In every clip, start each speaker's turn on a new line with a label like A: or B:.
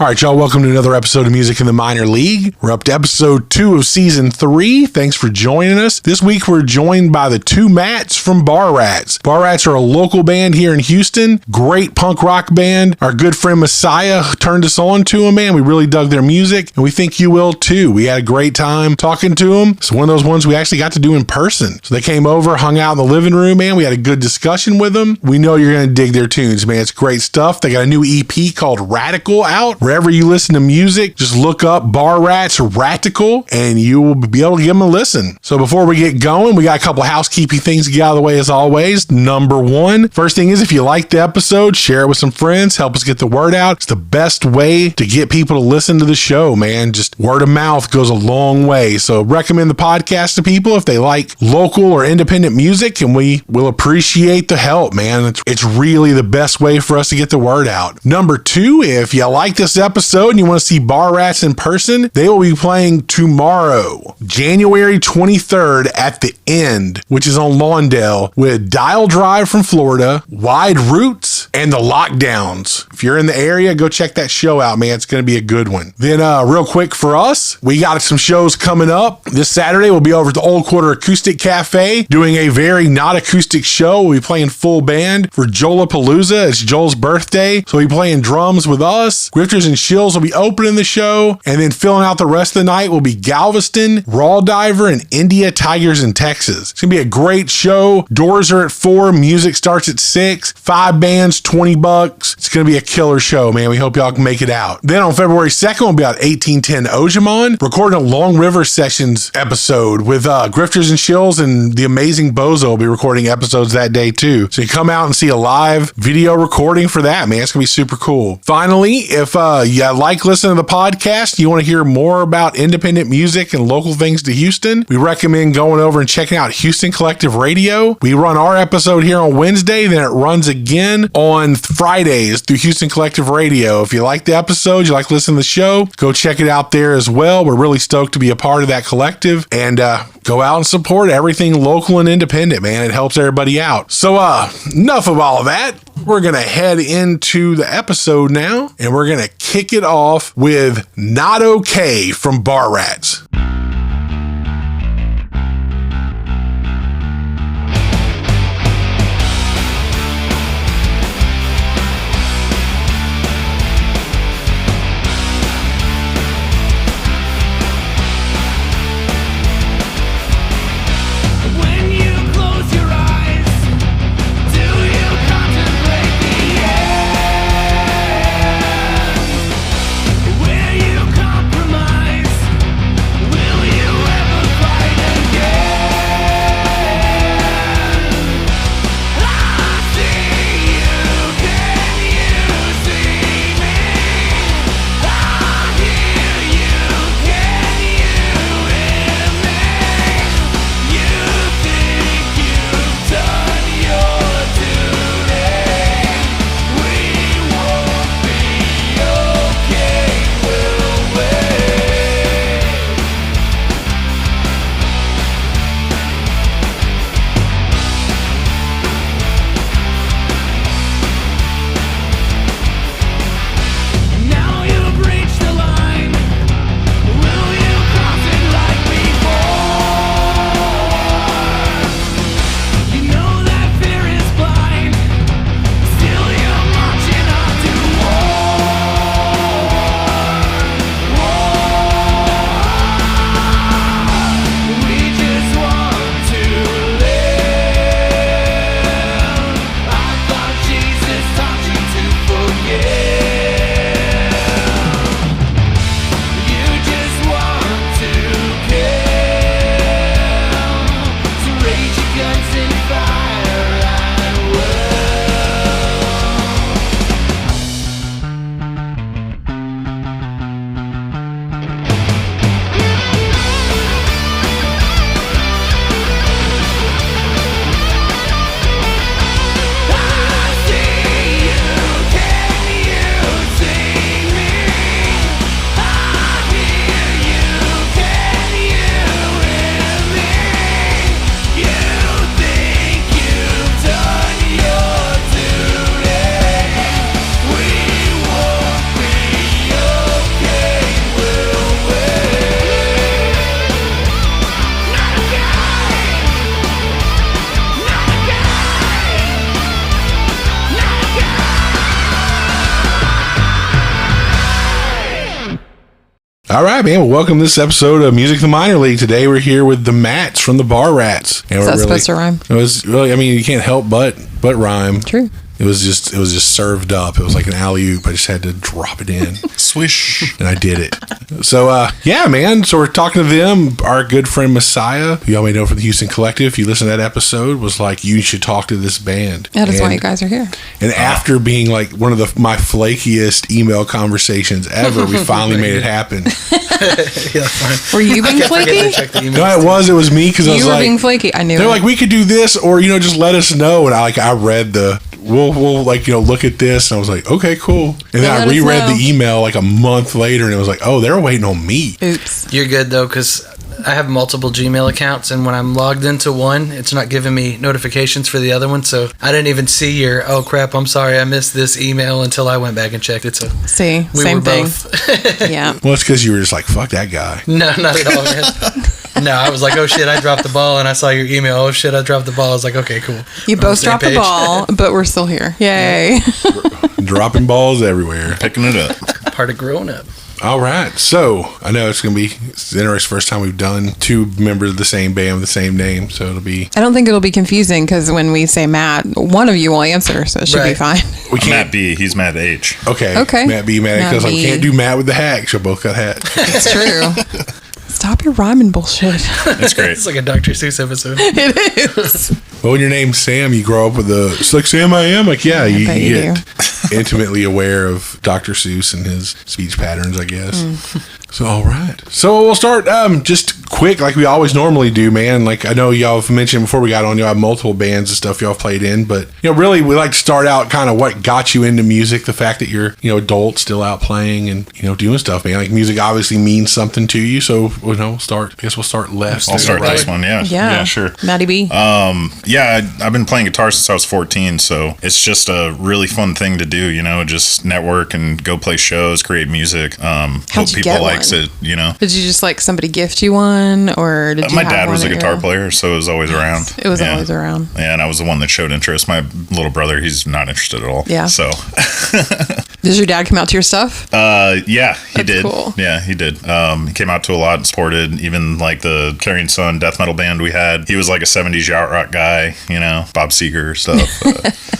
A: All right, y'all, welcome to another episode of Music in the Minor League. We're up to episode 2 of season 3. Thanks for joining us. This week, we're joined by the two Matts from Bar Rats. Bar Rats are a local band here in Houston. Great punk rock band. Our good friend Masaya turned us on to them, man. We really dug their music, and we think you will too. We had a great time talking to them. It's one of those ones we actually got to do in person. So they came over, hung out in the living room, man. We had a good discussion with them. We know you're going to dig their tunes, man. It's great stuff. They got a new EP called Radical out. Wherever you listen to music, just look up Bar Rats Radical and you will be able to give them a listen. So before we get going, we got a couple of housekeeping things to get out of the way as always. Number one, first thing is if you like the episode, share it with some friends, help us get the word out. It's the best way to get people to listen to the show, man. Just word of mouth goes a long way. So recommend the podcast to people if they like local or independent music, and we will appreciate the help, man. It's really the best way for us to get the word out. Number two, if you like this episode and you want to see Bar Rats in person, they will be playing tomorrow, January 23rd at the End, which is on Lawndale, with Dial Drive from Florida, Wide Roots, and the Lockdowns. If you're in the area, go check that show out, man. It's going to be a good one. Then real quick for us, we got some shows coming up. This Saturday, we'll be over at the Old Quarter Acoustic Cafe doing a very not acoustic show. We'll be playing full band for Joelapalooza. It's Joel's birthday, so we'll be playing drums with us. Grifters and Shills will be opening the show, and then filling out the rest of the night will be Galveston, Raw Diver, and India Tigers in Texas. It's gonna be a great show. Doors are at 4, music starts at 6, 5 bands, $20. It's gonna be a killer show, man. We hope y'all can make it out. Then on February 2nd, we'll be at 1810 Ojamon, recording a Long River Sessions episode with Grifters and Shills, and the amazing Bozo will be recording episodes that day too. So you come out and see a live video recording for that, man. It's gonna be super cool. Finally, if you like listening to the podcast, you want to hear more about independent music and local things to Houston, we recommend going over and checking out Houston Collective Radio. We run our episode here on Wednesday, then it runs again on Fridays through Houston Collective Radio. If you like the episode, you like listening to the show, go check it out there as well. We're really stoked to be a part of that collective, and go out and support everything local and independent, man. It helps everybody out. So enough of all of that. We're going to head into the episode now, and we're going to kick it off with Not Okay from Bar Rats.
B: Where you compromise
A: All right, man. Well, welcome to this episode of Music in the Minor League. Today we're here with the Mats from the Bar Rats. And
B: Is that supposed to rhyme?
A: It was really, I mean, you can't help but rhyme.
B: True.
A: It was just served up. It was like an alley-oop. I just had to drop it in.
C: Swish.
A: And I did it. So, yeah, man. So we're talking to them. Our good friend Masaya, who y'all may know from the Houston Collective, if you listen to that episode, was like, you should talk to this band.
B: That is why you guys are here.
A: And after being like one of my flakiest email conversations ever, we finally made it happen.
B: Were you being flaky?
A: No, it was me, because I was
B: You were
A: like,
B: being flaky. I knew
A: they're
B: it.
A: like, we could do this, or, just let us know. And I read we'll look at this. And I was like, okay, cool. And then I reread the email like a month later, and it was like, oh, they're waiting on me.
B: Oops.
D: You're good though, because I have multiple Gmail accounts, and when I'm logged into one, it's not giving me notifications for the other one, so I didn't even see your, oh crap, I'm sorry, I missed this email until I went back and checked it. So
B: See,
D: we
B: same
D: were
B: thing.
D: both.
B: Yeah.
A: Well, it's because you were just like, fuck that guy.
D: No, not at all, man. No, I was like, oh shit, I dropped the ball, and I saw your email. Oh shit, I dropped the ball. I was like, okay, cool.
B: You
D: We're on
B: both
D: the same
B: dropped the
D: page.
B: ball, but we're still here. Yay.
A: Dropping balls everywhere.
C: Picking it up.
D: Part of growing up.
A: All right. So I know it's interesting first time we've done two members of the same band with the same name. So it'll be.
B: I don't think it'll be confusing because when we say Matt, one of you will answer, so it should be
D: Right.
B: fine.
A: We
C: I'm Matt B. He's Matt H.
A: Okay.
B: Okay.
A: Matt B. Matt.
B: Matt
A: Because I
B: B.
A: can't do Matt with the hat. So both got hats.
B: It's true. Stop your rhyming bullshit.
C: That's great.
D: It's like a Dr. Seuss episode.
B: It is.
A: Well, when your name's Sam, you grow up with it's like Sam I am. Like, yeah, you
B: bet you
A: get intimately aware of Dr. Seuss and his speech patterns, I guess. So, all right. So we'll start just quick like we always normally do, man. Like I know y'all have mentioned before we got on, y'all have multiple bands and stuff y'all have played in, but really we like to start out kind of what got you into music, the fact that you're, adult still out playing and, doing stuff, man. Like music obviously means something to you. So, we'll start left.
C: I'll start this one. Yeah, sure.
B: Matty B.
C: Yeah, I've been playing guitar since I was 14, so it's just a really fun thing to do, just network and go play shows, create music. Hope
B: you
C: people
B: get
C: likes
B: one?
C: it,
B: Did you just like somebody gift you one, or did you
C: My
B: have
C: dad
B: one
C: was a
B: at
C: guitar
B: your-
C: player, so it was always around.
B: It was always around.
C: Yeah, and I was the one that showed interest. My little brother, he's not interested at all.
B: Yeah.
C: So,
B: Does your dad come out to your stuff?
C: yeah, he
B: That's
C: did.
B: cool.
C: Yeah, he did. He came out to a lot and supported even like the Carrying Sun death metal band we had. He was like a 70s yacht rock guy, Bob Seger stuff.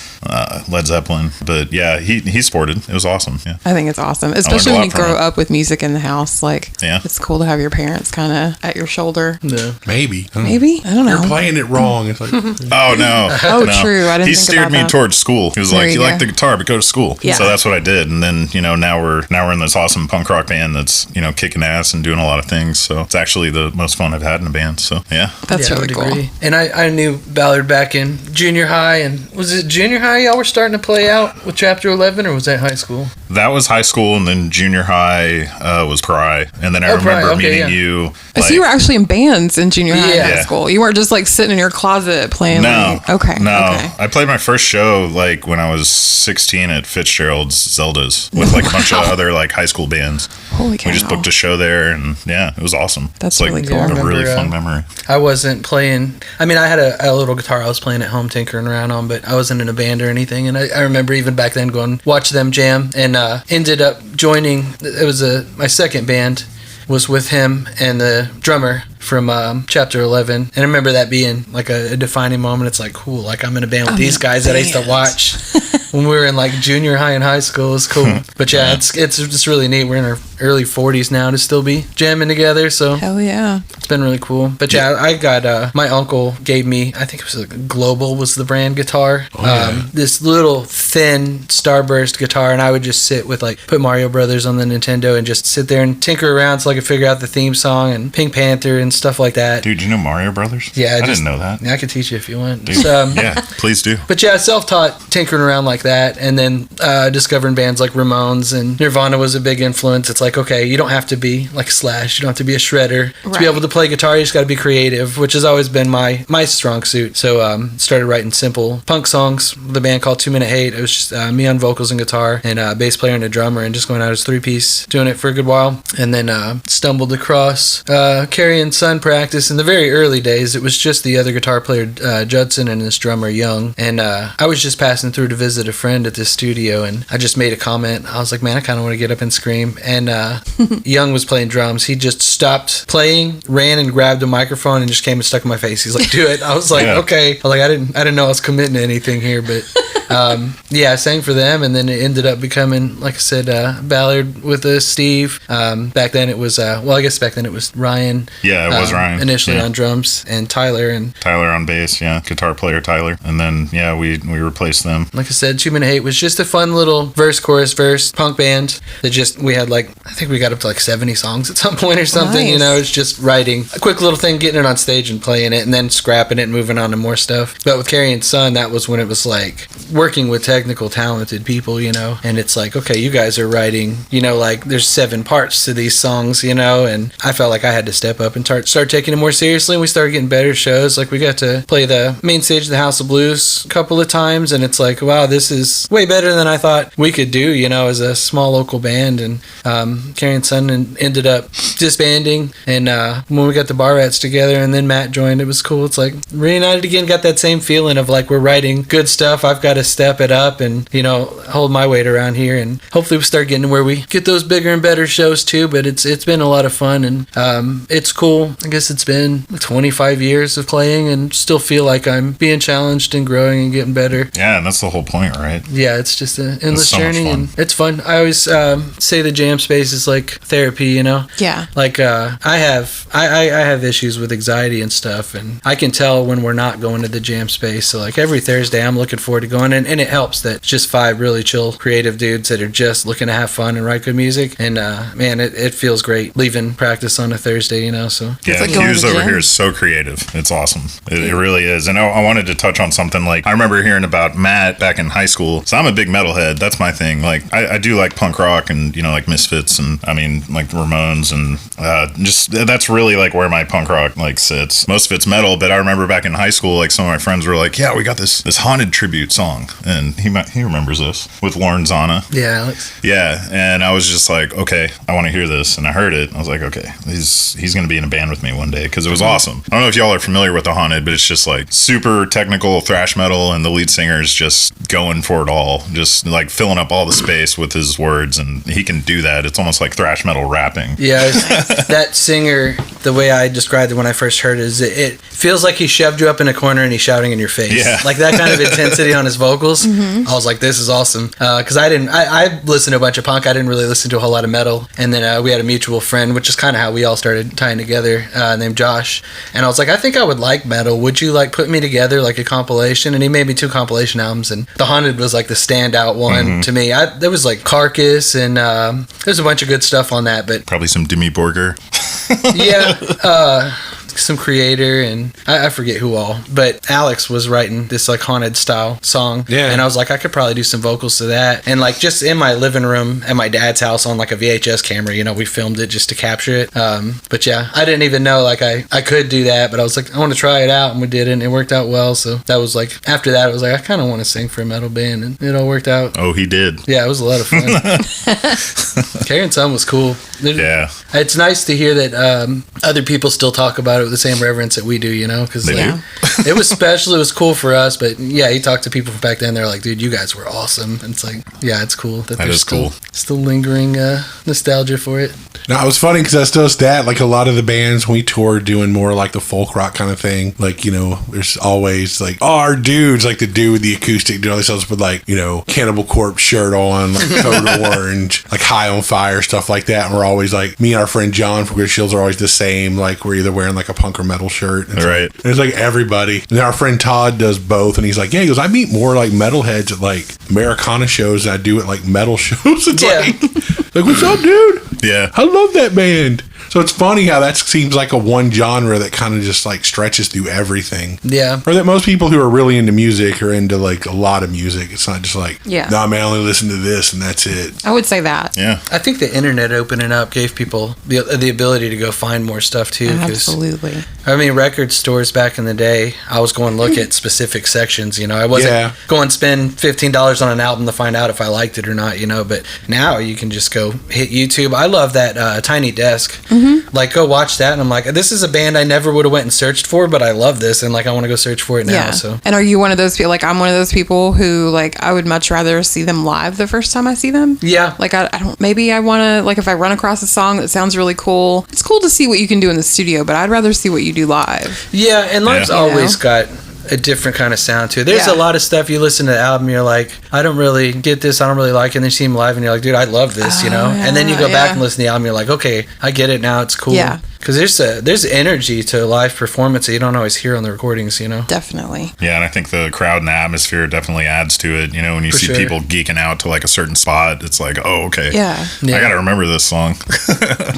C: Led Zeppelin, but yeah, he supported. It was awesome. Yeah,
B: I think it's awesome,
C: learned a
B: especially when
C: lot
B: you
C: from
B: grow
C: it.
B: up with music in the house. Like,
C: Yeah.
B: it's cool to have your parents kind of at your shoulder.
D: No.
A: Maybe.
B: Maybe, I don't know.
A: You're playing it wrong. It's like,
C: Oh no!
B: Oh,
C: no.
B: true. I didn't
C: He
B: think
C: steered
B: about
C: me
B: that.
C: towards school. He was
B: There
C: like,
B: you
C: "You
B: go.
C: like the guitar, but go to school."
B: Yeah.
C: So that's what I did. And then now we're in this awesome punk rock band that's kicking ass and doing a lot of things. So it's actually the most fun I've had in a band. So yeah.
B: That's
D: Yeah, I
B: really
D: would
B: cool.
D: agree. And I knew Ballard back in junior high, and was it junior high y'all were starting to play out with Chapter 11, or was that high school?
C: That was high school, and then junior high was Pry, and then I
D: Oh, Pry,
C: remember
D: okay,
C: meeting
D: yeah.
C: you.
B: So you were actually in bands in junior high and
D: Yeah.
B: high school. You weren't just like sitting in your closet playing.
C: No.
B: like- okay.
C: No.
B: Okay.
C: I played my first show like when I was 16 at Fitzgerald's Zelda's with like a bunch of other like high school bands.
B: Holy cow.
C: We just booked a show there, and yeah, it was awesome.
B: That's
C: it's like
B: really cool.
D: Yeah, I
C: a really
D: remember,
C: fun memory.
D: I wasn't playing. I mean, I had a little guitar I was playing at home, tinkering around on, but I wasn't in a band or anything. And I remember even back then going watch them jam, and ended up joining. It was my second band was with him and the drummer from Chapter 11, and I remember that being like a defining moment. It's like, cool, like I'm in a band with these guys that I used to watch when we were in like junior high and high school. It's cool. But yeah, it's just really neat. We're in our early 40s now to still be jamming together, so
B: Hell yeah.
D: it's been really cool. But yeah, I got my uncle gave me, I think it was like Global was the brand guitar. This little thin Starburst guitar, and I would just sit with like put Mario Brothers on the Nintendo and just sit there and tinker around so I could figure out the theme song and Pink Panther and stuff like that.
C: Dude, you know Mario Brothers?
D: Yeah,
C: I
D: just-
C: didn't know that.
D: I could teach you if you want.
C: Dude,
D: So,
C: yeah, please do.
D: but yeah, self-taught tinkering around like that, and then discovering bands like Ramones and Nirvana was a big influence. It's like, okay, you don't have to be like Slash, you don't have to be a shredder to
B: Right.
D: be able to play guitar. You just got to be creative, which has always been my strong suit. So started writing simple punk songs with a band called 2 Minute Hate. It was just me on vocals and guitar, and a bass player and a drummer, and just going out as 3-piece, doing it for a good while, and then stumbled across Carrying Sun practice, in the very early days, it was just the other guitar player, Judson, and this drummer, Young. And I was just passing through to visit a friend at this studio, and I just made a comment. I was like, man, I kind of want to get up and scream. And Young was playing drums. He just stopped playing, ran and grabbed a microphone, and just came and stuck in my face. He's like, do it. I was like, okay. I was like, I didn't know I was committing to anything here, but I sang for them, and then it ended up becoming, like I said, Ballard with Steve. Back then it was, I guess back then it was Ryan.
C: Yeah, it was Ryan.
D: Initially on drums, and Tyler
C: on bass, guitar player Tyler. And then, we replaced them.
D: Like I said, 2 Minute Hate was just a fun little verse, chorus, verse punk band that we had I think we got up to 70 songs at some point or something.
B: Nice.
D: It's just writing a quick little thing, getting it on stage and playing it, and then scrapping it and moving on to more stuff. But with Carrying Sun, that was when it was working with technical, talented people, and it's okay, you guys are writing, there's 7 parts to these songs, and I felt like I had to step up and start taking it more seriously, and we started getting better shows. We got to play the main stage of the House of Blues a couple of times, and it's wow, this is way better than I thought we could do, as a small local band. And Carrying Sun ended up disbanding, and when we got the Bar Rats together and then Matt joined, it was cool. It's reunited again, got that same feeling of we're writing good stuff. I've got to step it up and hold my weight around here, and hopefully we start getting to where we get those bigger and better shows too. But it's been a lot of fun, and it's cool. I guess it's been 25 years of playing, and still feel like I'm being challenged and growing and getting better.
C: Yeah, and that's the whole point, right?
D: Yeah, it's just an endless
C: so
D: journey, and it's fun. I always say the jam space is like therapy,
B: Yeah.
D: I have issues with anxiety and stuff, and I can tell when we're not going to the jam space. So every Thursday I'm looking forward to going, and it helps that it's just 5 really chill creative dudes that are just looking to have fun and write good music. And man, it feels great leaving practice on a Thursday, so
C: yeah, Hughes over here is so creative. It's awesome. It really is. And I wanted to touch on something. I remember hearing about Matt back in high school. So I'm a big metalhead. That's my thing. I do like punk rock and Misfits, and Ramones, and just that's really where my punk rock sits. Most of it's metal, but I remember back in high school, some of my friends were yeah, we got this Haunted tribute song, and he remembers this with Lauren Zana.
D: Yeah, Alex.
C: Yeah, and I was just okay, I want to hear this, and I heard it. I was okay, he's gonna be in a band with me one day, because it was awesome. I don't know if y'all are familiar with the Haunted, but it's just super technical thrash metal, and the lead singer is just going for it all, just filling up all the space with his words, and he can do that. It's almost like thrash metal rapping.
D: Yeah, that singer, the way I described it when I first heard it, is it feels like he shoved you up in a corner and he's shouting in your face.
C: Yeah.
D: That kind of intensity on his vocals. Mm-hmm. I was this is awesome. Because I listened to a bunch of punk. I didn't really listen to a whole lot of metal. And then we had a mutual friend, which is kind of how we all started tying together, named Josh. And I was I think I would like metal. Would you put me together a compilation? And he made me 2 compilation albums, and The Haunted was the standout one to me. There was Carcass, and there's a bunch of good stuff on that, but
C: probably some Demi Borger.
D: Yeah, some Creator, and I forget who all, but Alex was writing this Haunted style song.
A: Yeah.
D: And I was I could probably do some vocals to that. And just in my living room at my dad's house on a VHS camera, we filmed it just to capture it. But yeah, I didn't even know I could do that, but I was I want to try it out, and we did it, and it worked out well. So that was after that, it was I kind of want to sing for a metal band, and it all worked out.
C: Oh, he did.
D: Yeah, it was a lot of fun. Carrying Sun was cool.
C: Yeah.
D: It's nice to hear that other people still talk about it with the same reverence that we do, because it was special. It was cool for us, but yeah, you talk to people from back then, they're dude, you guys were awesome. And it's yeah, it's cool that there's still lingering nostalgia for it.
A: Now, it was funny because I still stat a lot of the bands we toured doing more the folk rock kind of thing. There's always our dudes, the dude with the acoustic doing all these stuff with Cannibal Corpse shirt on, Code Orange, High on Fire, stuff like that. And we're always me and our friend John from Good Shields are always the same. We're either wearing a punk or metal shirt. And
C: right.
A: And it's everybody. And our friend Todd does both, and he's yeah, he goes, I meet more metalheads at Americana shows than I do at metal shows. It's what's up, dude?
C: Yeah.
A: I love that band. So it's funny how that seems a one genre that kind of just stretches through everything.
D: Yeah.
A: Or that most people who are really into music are into a lot of music. It's not just nah, man, I only listen to this and that's it.
B: I would say that.
C: Yeah.
D: I think the internet opening up gave people the ability to go find more stuff too.
B: Absolutely.
D: I I mean, record stores back in the day, I was going to look at specific sections, I wasn't going to spend $15 on an album to find out if I liked it or not, but now you can just go hit YouTube. I love that Tiny Desk. Like, go watch that, and I'm like, this is a band I never would have went and searched for, but I love this, and like, I want to go search for it now. So.
B: And are you one of those people, like, I'm one of those people who, like, I would much rather see them live the first time I see them.
D: Yeah.
B: Like, I don't, maybe I want to, like, if I run across a song that sounds really cool, it's cool to see what you can do in the studio, but I'd rather see what you do live.
D: Yeah, and live's always got a different kind of sound to it. There's a lot of stuff you listen to the album, you're like, I don't really get this, I don't really like it, and then you see them live and you're like, dude, I love this, and then you go back and listen to the album, you're like, okay, I get it now, it's cool.
B: Yeah.
D: Because there's energy to a live performance that you don't always hear on the recordings,
B: Definitely.
C: Yeah, and I think the crowd and the atmosphere definitely adds to it. When you see people geeking out to like a certain spot, it's like, oh, okay.
B: Yeah.
C: I got to remember this song.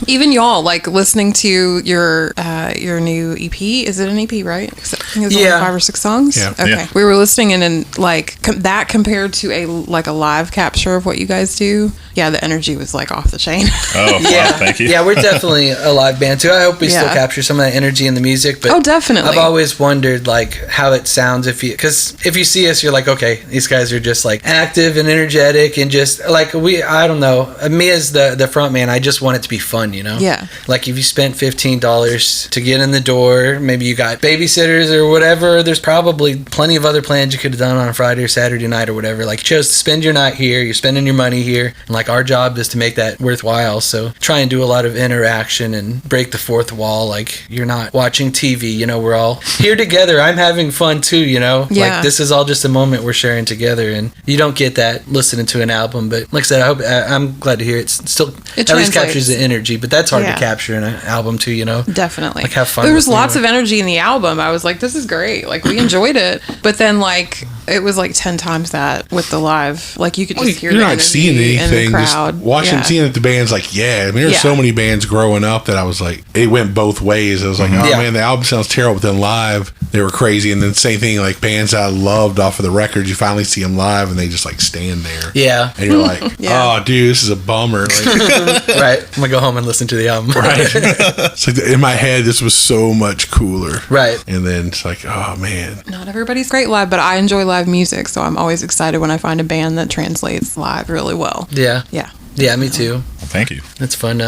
B: Even y'all, like, listening to your new EP. Is it an EP, right? I think it's only 5 or 6 songs.
C: Yeah.
B: Okay.
C: Yeah.
B: We were listening and like that compared to a live capture of what you guys do. Yeah, the energy was like off the chain.
C: Oh,
D: yeah.
C: Wow, thank you.
D: Yeah, we're definitely a live band too. I hope we still capture some of that energy in the music. But
B: definitely.
D: I've always wondered like how it sounds because if you see us, you're like, okay, these guys are just like active and energetic and just like I don't know. Me as the front man, I just want it to be fun,
B: Yeah.
D: Like if you spent $15 to get in the door, maybe you got babysitters or whatever. There's probably plenty of other plans you could have done on a Friday or Saturday night or whatever. Like you chose to spend your night here, you're spending your money here, and like our job is to make that worthwhile. So try and do a lot of interaction and break the fourth wall. Like you're not watching TV, we're all here together. I'm having fun too, like this is all just a moment we're sharing together, and you don't get that listening to an album. But like I said, I'm glad to hear it still at least captures the energy, but that's hard to capture in an album too,
B: Definitely.
D: Like have fun.
B: There was lots of energy in the album. I was like, this is great. Like we enjoyed it. But then like it was like 10 times that with the live. Like you could just hear
A: you're
B: the
A: not seeing anything.
B: in the crowd.
A: Just watching, seeing it, the band's like, there's so many bands growing up that I was like, it went both ways. I was like, oh man, the album sounds terrible, but then live they were crazy. And then same thing, like bands I loved off of the records, you finally see them live and they just like stand there.
D: Yeah.
A: And you're like, oh dude, this is a bummer. Like,
D: right. I'm gonna go home and listen to the album.
A: Right. It's like in my head, this was so much cooler.
D: Right.
A: And then it's like, oh man.
B: Not everybody's great live, but I enjoy live music, so I'm always excited when I find a band that translates live really well.
D: Yeah.
B: Yeah.
D: Yeah, me too.
C: Well, thank you.
D: It's fun.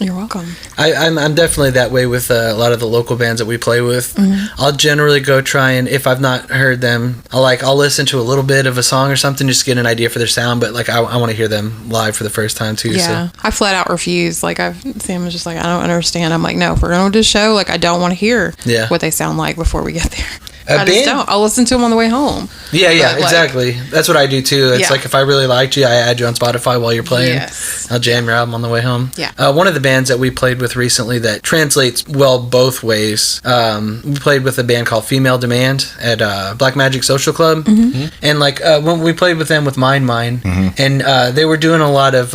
B: You're welcome.
D: I'm definitely that way with a lot of the local bands that we play with. I'll generally go try and if I've not heard them, I'll listen to a little bit of a song or something just to get an idea for their sound. But like I want to hear them live for the first time too.
B: Yeah,
D: so.
B: I flat out refuse. Like Sam was just like, I don't understand. I'm like, no, if we're going to this show, like I don't want to hear what they sound like before we get there. I just don't. I'll listen to them on the way home.
D: Yeah, but exactly. That's what I do too. It's like if I really liked you, I add you on Spotify while you're playing.
B: Yes.
D: I'll jam your album on the way home.
B: Yeah.
D: One of the bands that we played with recently that translates well both ways. We played with a band called Female Demand at Black Magic Social Club, and like when we played with them with Mine, and they were doing a lot of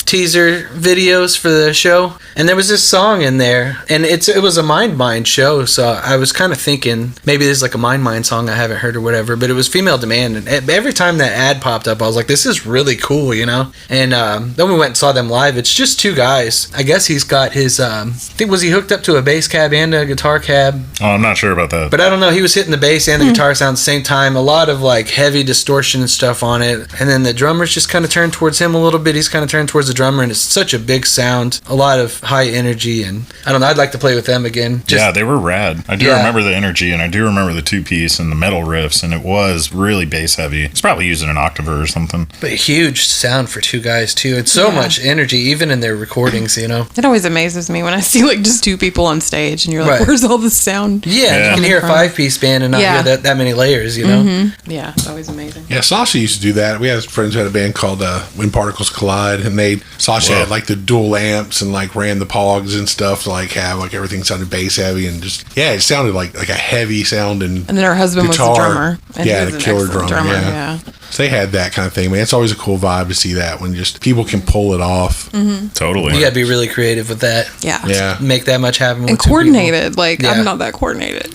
D: teaser videos for the show, and there was this song in there, and it was a Mind show, so I was kind of thinking maybe there's like a Mind song I haven't heard or whatever, but it was Female Demand, and every time that ad popped up I was like, this is really cool, and then we went and saw them live. It's just 2 guys. I guess he's got his was he hooked up to a bass cab and a guitar cab?
C: Oh, I'm not sure about that,
D: but I don't know, he was hitting the bass and the guitar sound at the same time, a lot of like heavy distortion and stuff on it, and then the drummers just kind of turned towards him a little bit, he's kind of turned towards the drummer, and it's such a big sound, a lot of high energy, and I don't know, I'd like to play with them again.
C: Yeah, they were rad. I do remember the energy, and I do remember the 2-piece and the metal riffs, and it was really bass heavy. It's probably using an octaver or something.
D: But huge sound for 2 guys too. It's so much energy, even in their recordings,
B: It always amazes me when I see like just 2 people on stage and you're like, where's all the sound?
D: Yeah, you can hear a 5-piece band and not hear that many layers,
B: Yeah, it's always amazing.
A: Yeah, Sasha used to do that. We had friends who had a band called When Particles Collide, and Sasha had like the dual amps and like ran the pogs and stuff to like have like everything sounded bass heavy and just it sounded like a heavy sound, and
B: then her husband
A: guitar.
B: was a drummer.
A: And the killer drummer. Yeah. So they had that kind of thing, man. It's always a cool vibe to see that when just people can pull it off.
C: Totally.
D: You gotta be really creative with that.
B: Yeah.
D: Make that much happen with
B: and coordinated. Like I'm not that coordinated.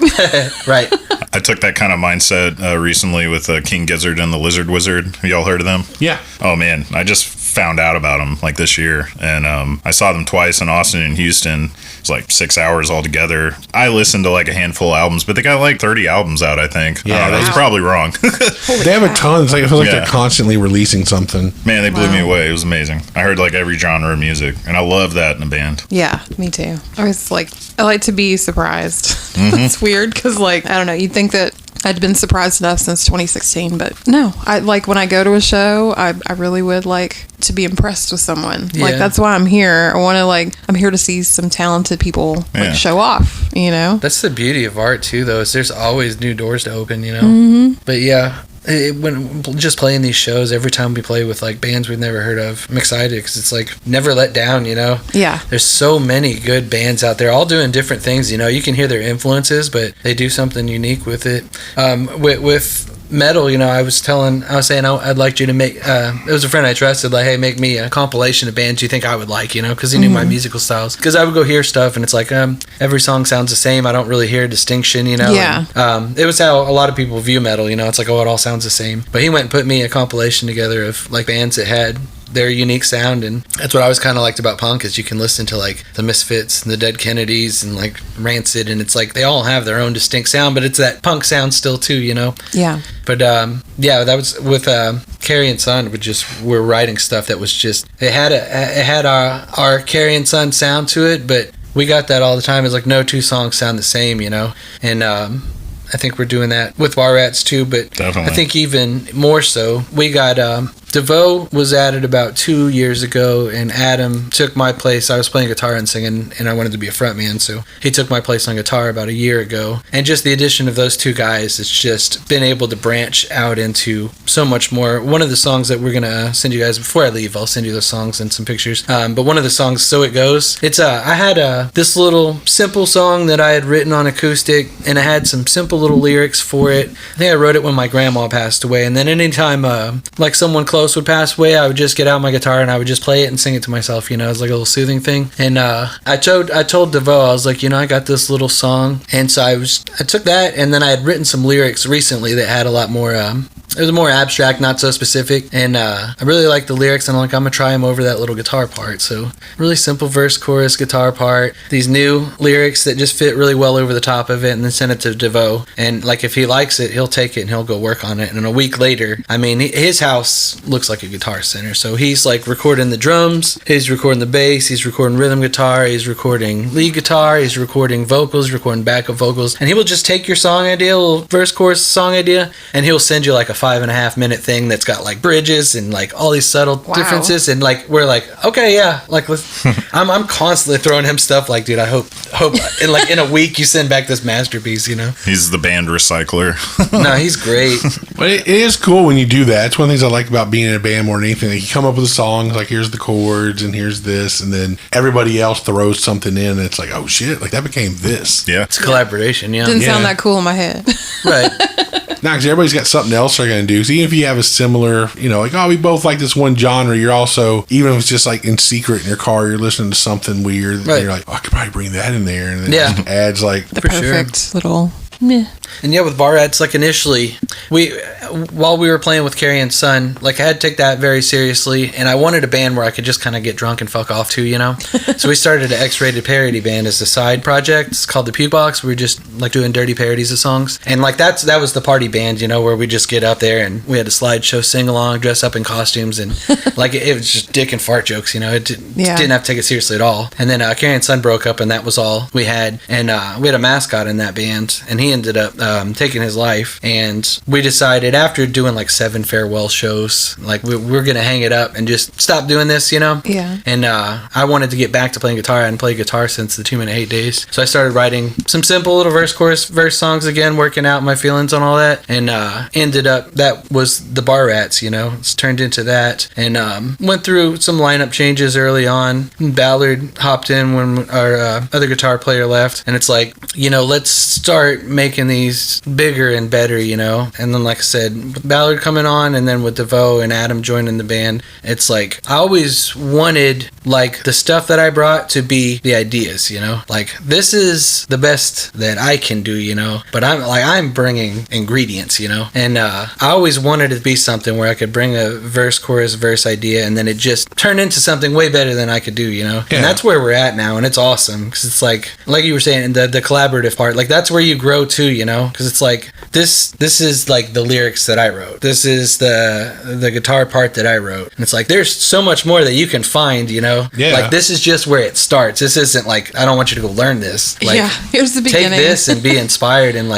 D: Right.
C: I took that kind of mindset recently with King Gizzard and the Lizard Wizard. Have y'all heard of them?
A: Yeah.
C: Oh man, I just found out about them like this year, and I saw them twice in Austin and Houston. It's like 6 hours altogether. I listened to like a handful of albums, but they got like 30 albums out, I think.
A: Yeah,
C: that's probably wrong.
A: They have a ton. It's like, I feel like they're constantly releasing something.
C: Man, they blew me away. It was amazing. I heard like every genre of music, and I love that in a band.
B: Yeah, me too. I like to be surprised. It's weird because, like, I don't know, you'd think that I'd been surprised enough since 2016, but no. I like when I go to a show, I really would like to be impressed with someone. Yeah. Like, that's why I'm here. I'm here to see some talented people like show off, you know?
D: That's the beauty of art too, though, is there's always new doors to open, you know? Mm-hmm. But yeah. When just playing these shows, every time we play with like bands we've never heard of, I'm excited because it's like never let down, you know?
B: Yeah.
D: There's so many good bands out there, all doing different things, you know? You can hear their influences, but they do something unique with it. With metal, you know, I was saying I'd like you to make, it was a friend I trusted, like, hey, make me a compilation of bands you think I would like, you know, because he knew my musical styles. Because I would go hear stuff and it's like, every song sounds the same. I don't really hear a distinction, you know.
B: Yeah.
D: And, it was how a lot of people view metal, you know. It's like, oh, it all sounds the same. But he went and put me a compilation together of like bands that had their unique sound, and that's what I always kind of liked about punk, is you can listen to like the Misfits and the Dead Kennedys and like Rancid, and it's like they all have their own distinct sound, but it's that punk sound still too, you know.
B: Yeah.
D: But that was with Carrie and Son. We're writing stuff that was just, it had our Carrie and Son sound to it, but we got that all the time. It's like no two songs sound the same, you know. And I think we're doing that with Bar Rats too, but definitely. I think even more so, we got DeVoe was added about 2 years ago, and Adam took my place. I was playing guitar and singing, and I wanted to be a frontman, so he took my place on guitar about a year ago. And just the addition of those two guys, it's just been able to branch out into so much more. One of the songs that we're going to send you guys, before I leave, I'll send you those songs and some pictures. But one of the songs, So It Goes, it's I had this little simple song that I had written on acoustic, and I had some simple little lyrics for it. I think I wrote it when my grandma passed away, and then anytime like someone close would pass away, I would just get out my guitar and I would just play it and sing it to myself, you know. It's like a little soothing thing. And I told DeVoe, I was like, you know, I got this little song, and so I took that, and then I had written some lyrics recently that had a lot more it was more abstract, not so specific, and I really liked the lyrics, and I'm gonna try them over that little guitar part. So really simple verse, chorus, guitar part, these new lyrics that just fit really well over the top of it, and then send it to DeVoe. And like, if he likes it, he'll take it and he'll go work on it. And a week later, I mean, his house looks like a guitar center, so he's like recording the drums, he's recording the bass, he's recording rhythm guitar, he's recording lead guitar, he's recording vocals, recording backup vocals, and he will just take your song idea, little verse, chorus, song idea, and he'll send you like a 5.5 minute thing that's got like bridges and like all these subtle differences, and like we're like, okay, yeah, like I'm constantly throwing him stuff like, dude, I hope in a week you send back this masterpiece, you know.
C: He's the band recycler.
D: No, he's great.
A: But it is cool when you do that. It's one of the things I like about being in a band more than anything. Like, you come up with a song, like, here's the chords and here's this, and then everybody else throws something in, and it's like, oh shit, like that became this.
C: Yeah,
D: it's a collaboration. Yeah,
B: didn't sound that cool in my head.
D: Right.
A: Nah, because everybody's got something else they're going to do. So even if you have a similar, you know, like, oh, we both like this one genre, you're also, even if it's just like in secret in your car, you're listening to something weird, right. You're like, oh, I could probably bring that in there. And then it just adds like
B: the perfect little... Meh.
D: And yeah, with Bar Rats, like initially, while we were playing with Carrie and Son, like I had to take that very seriously, and I wanted a band where I could just kind of get drunk and fuck off too, you know? So we started an X-rated parody band as a side project. It's called the Puke Box. We were just like doing dirty parodies of songs. And like that was the party band, you know, where we just get out there and we had a slideshow sing-along, dress up in costumes, and like it was just dick and fart jokes, you know? It didn't have to take it seriously at all. And then Carrie and Son broke up, and that was all we had. And we had a mascot in that band, and he ended up taking his life, and we decided after doing like 7 farewell shows, like we're gonna hang it up and just stop doing this, you know.
B: Yeah.
D: And I wanted to get back to playing guitar. I hadn't played guitar since the 2 Minute Hate days, so I started writing some simple little verse, chorus, verse songs again, working out my feelings on all that, and ended up, that was the Bar Rats, you know. It's turned into that, and went through some lineup changes early on. Ballard hopped in when our other guitar player left, and it's like, you know, let's start making these these bigger and better, you know. And then, like I said, Ballard coming on, and then with DeVoe and Adam joining the band, it's like I always wanted like the stuff that I brought to be the ideas, you know. Like this is the best that I can do, you know. But I'm bringing ingredients, you know. And I always wanted it to be something where I could bring a verse, chorus, verse idea, and then it just turned into something way better than I could do, you know. Yeah. And that's where we're at now, and it's awesome because it's like you were saying, the collaborative part, like that's where you grow too, you know. Because it's like this is like the lyrics that I wrote. This is the guitar part that I wrote, and it's like there's so much more that you can find, you know. Yeah. Like this is just where it starts. This isn't like I don't want you to go learn this. Like,
B: yeah, here's the beginning.
D: Take this and be inspired, and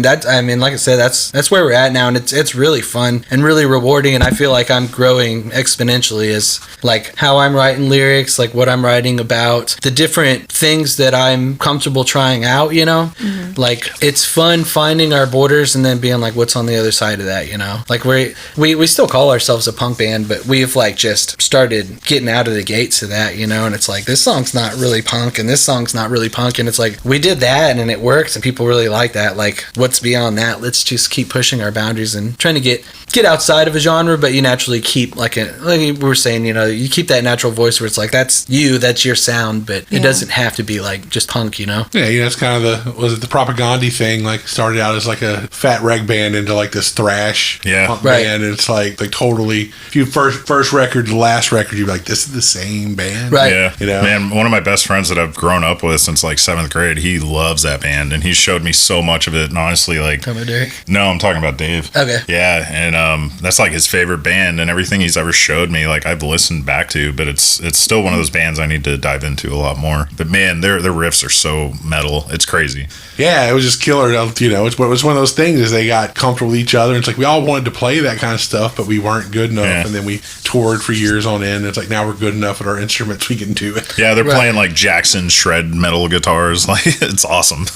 D: that. I mean, like I said, that's where we're at now, and it's really fun and really rewarding, and I feel like I'm growing exponentially as like how I'm writing lyrics, like what I'm writing about, the different things that I'm comfortable trying out, you know. Mm-hmm. Like it's fun finding our borders and then being like, what's on the other side of that, you know. Like we still call ourselves a punk band, but we've like just started getting out of the gates of that, you know. And it's like this song's not really punk and this song's not really punk, and it's like we did that and it works and people really like that. Like what's beyond that? Let's just keep pushing our boundaries and trying to get outside of a genre, but you naturally keep like we were saying, you know, you keep that natural voice where it's like that's your sound, but it doesn't have to be like just punk, you know.
A: Yeah, you know, it's kind of the Propaganda thing, like started out as like a fat reg band into like this thrash punk band, and it's like totally, if you first record to last record, you'd be like, this is the same band,
D: right?
C: Yeah, you know, man, one of my best friends that I've grown up with since like 7th grade, he loves that band, and he showed me so much of it, and honestly, like,
D: talking about Derek?
C: No, I'm talking about Dave.
D: Okay.
C: Yeah, and that's like his favorite band, and everything he's ever showed me, like I've listened back to, but it's still one of those bands I need to dive into a lot more. But man, their riffs are so metal, it's crazy.
A: Yeah, it was just killer. You know, it was one of those things is they got comfortable with each other. And it's like we all wanted to play that kind of stuff, but we weren't good enough. Yeah. And then we toured for years on end. It's like now we're good enough at our instruments, we can do it.
C: Yeah, they're playing like Jackson shred metal guitars. Like it's awesome.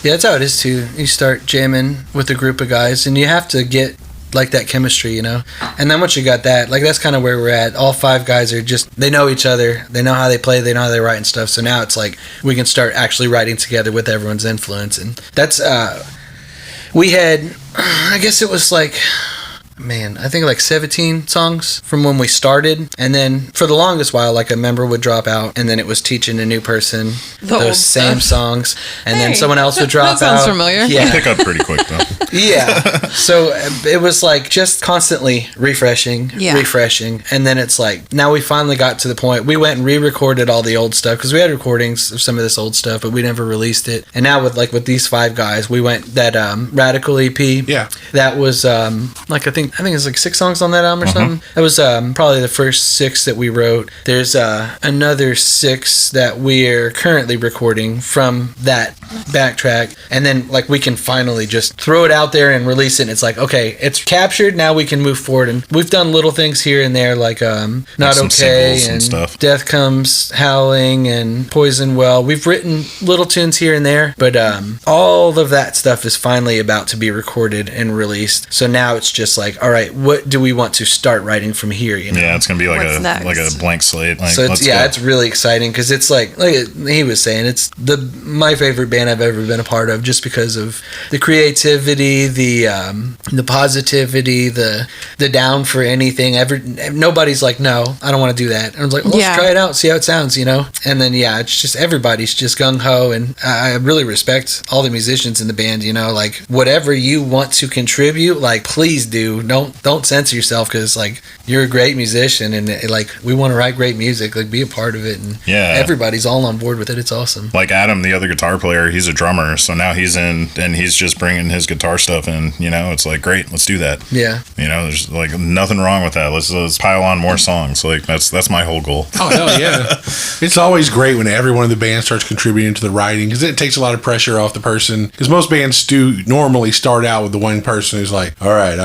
D: Yeah, that's how it is too. You start jamming with a group of guys, and you have to get like that chemistry, you know. And then once you got that, like that's kind of where we're at. All 5 guys are just, they know each other, they know how they play, they know how they write and stuff. So now it's like we can start actually writing together with everyone's influence. And that's we had, I guess it was like, man, I think like 17 songs from when we started, and then for the longest while, like a member would drop out, and then it was teaching a new person those same songs, and then someone else would drop out.
B: That sounds familiar.
C: Yeah, pick up pretty quick though.
D: Yeah, so it was like just constantly refreshing, and then it's like now we finally got to the point. We went and re-recorded all the old stuff because we had recordings of some of this old stuff, but we never released it. And now with these 5 guys, we went that Radical EP.
A: Yeah,
D: that was like I think it's like 6 songs on that album or something. That was probably the first 6 that we wrote. There's another 6 that we're currently recording from that backtrack, and then like we can finally just throw it out there and release it. And it's like, okay, it's captured, now we can move forward. And we've done little things here and there, like Not Okay and stuff. Death Comes Howling and Poison Well. We've written little tunes here and there, but all of that stuff is finally about to be recorded and released. So now it's just like, all right, what do we want to start writing from here? You know?
C: Yeah, it's gonna be like a blank slate. Like,
D: so it's really exciting because it's like he was saying, it's my favorite band I've ever been a part of, just because of the creativity, the positivity, the down for anything. Nobody's like, no, I don't want to do that. And I was like, well, let's try it out, see how it sounds, you know. And then it's just everybody's just gung ho, and I really respect all the musicians in the band. You know, like whatever you want to contribute, like please do. Don't censor yourself, because like you're a great musician, and like we want to write great music. Like be a part of it, and everybody's all on board with it. It's awesome.
C: Like Adam, the other guitar player, he's a drummer, so now he's in and he's just bringing his guitar stuff in. You know, it's like great, let's do that.
D: Yeah,
C: you know, there's like nothing wrong with that. Let's pile on more songs. Like that's my whole goal.
A: Oh hell yeah! It's always great when everyone in the band starts contributing to the writing, because it takes a lot of pressure off the person. Because most bands do normally start out with the one person who's like, all right,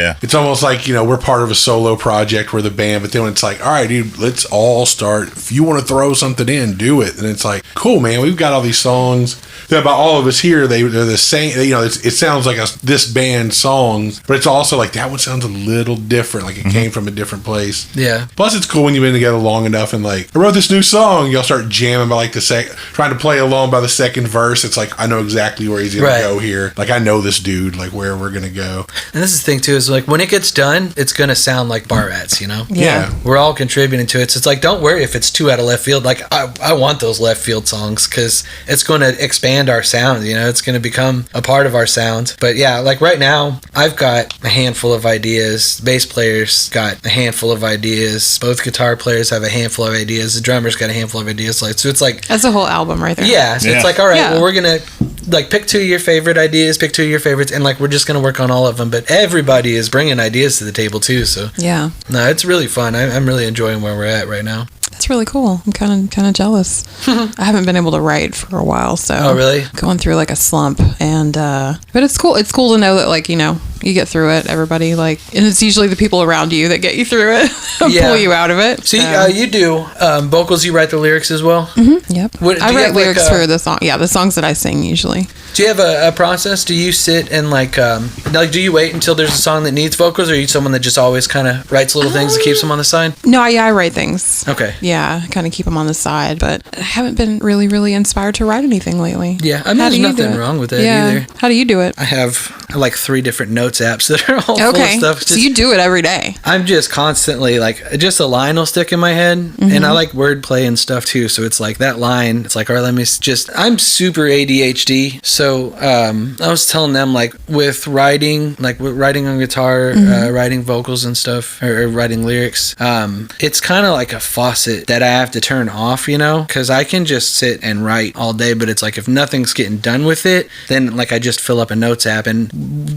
C: Yeah.
A: It's almost like, we're part of a solo project where the band, but then it's like, all right, dude, let's all start. If you want to throw something in, do it. And it's like, cool, man, we've got all these songs that by all of us here, they're the same. It sounds like this band's songs, but it's also like that one sounds a little different, like it came from a different place.
D: Yeah.
A: Plus, it's cool when you've been together long enough and like, I wrote this new song. Y'all start jamming by like trying to play along by the second verse. It's like, I know exactly where he's going to go here. Like, I know this dude, like where we're going to go.
D: And this is the thing too, is like when it gets done, it's going to sound like Bar Rats,
A: Yeah.
D: We're all contributing to it. So it's like, don't worry if it's too out of left field. Like, I want those left field songs because it's going to expand our sound, it's going to become a part of our sound. But yeah, like right now, I've got a handful of ideas. Bass players got a handful of ideas. Both guitar players have a handful of ideas. The drummer's got a handful of ideas. Like, so it's like,
B: that's a whole album right there.
D: Yeah. So it's like, all right, well, we're going to like pick 2 of your favorite ideas, pick 2 of your favorites, and like we're just going to work on all of them. But everybody is bringing ideas to the table too. So
B: yeah,
D: no, it's really fun. I'm really enjoying where we're at right now.
B: That's really cool. I'm kind of jealous. I haven't been able to write for a while, so
D: oh really?
B: Going through like a slump, and but it's cool. It's cool to know that like you get through it. Everybody and it's usually the people around you that get you through it, pull you out of it.
D: So you do vocals. You write the lyrics as well.
B: Mm-hmm. Yep.
D: I
B: write lyrics for the song. Yeah, the songs that I sing usually.
D: Do you have a process? Do you sit and like do you wait until there's a song that needs vocals, or are you someone that just always kind of writes little things and keeps them on the side?
B: No, I write things.
D: Okay.
B: Yeah, kind of keep them on the side, but I haven't been really, really inspired to write anything lately.
D: Yeah, I mean, there's nothing wrong with that either.
B: How do you do it?
D: I have like 3 different notes apps that are all full of stuff.
B: So you do it every day.
D: I'm just constantly like, just a line will stick in my head, and I like wordplay and stuff too. So it's like that line. It's like, all right, I'm super ADHD. So I was telling them like with writing on guitar, writing vocals and stuff, or writing lyrics, it's kind of like a faucet that I have to turn off, because I can just sit and write all day, but it's like if nothing's getting done with it, then like I just fill up a notes app, and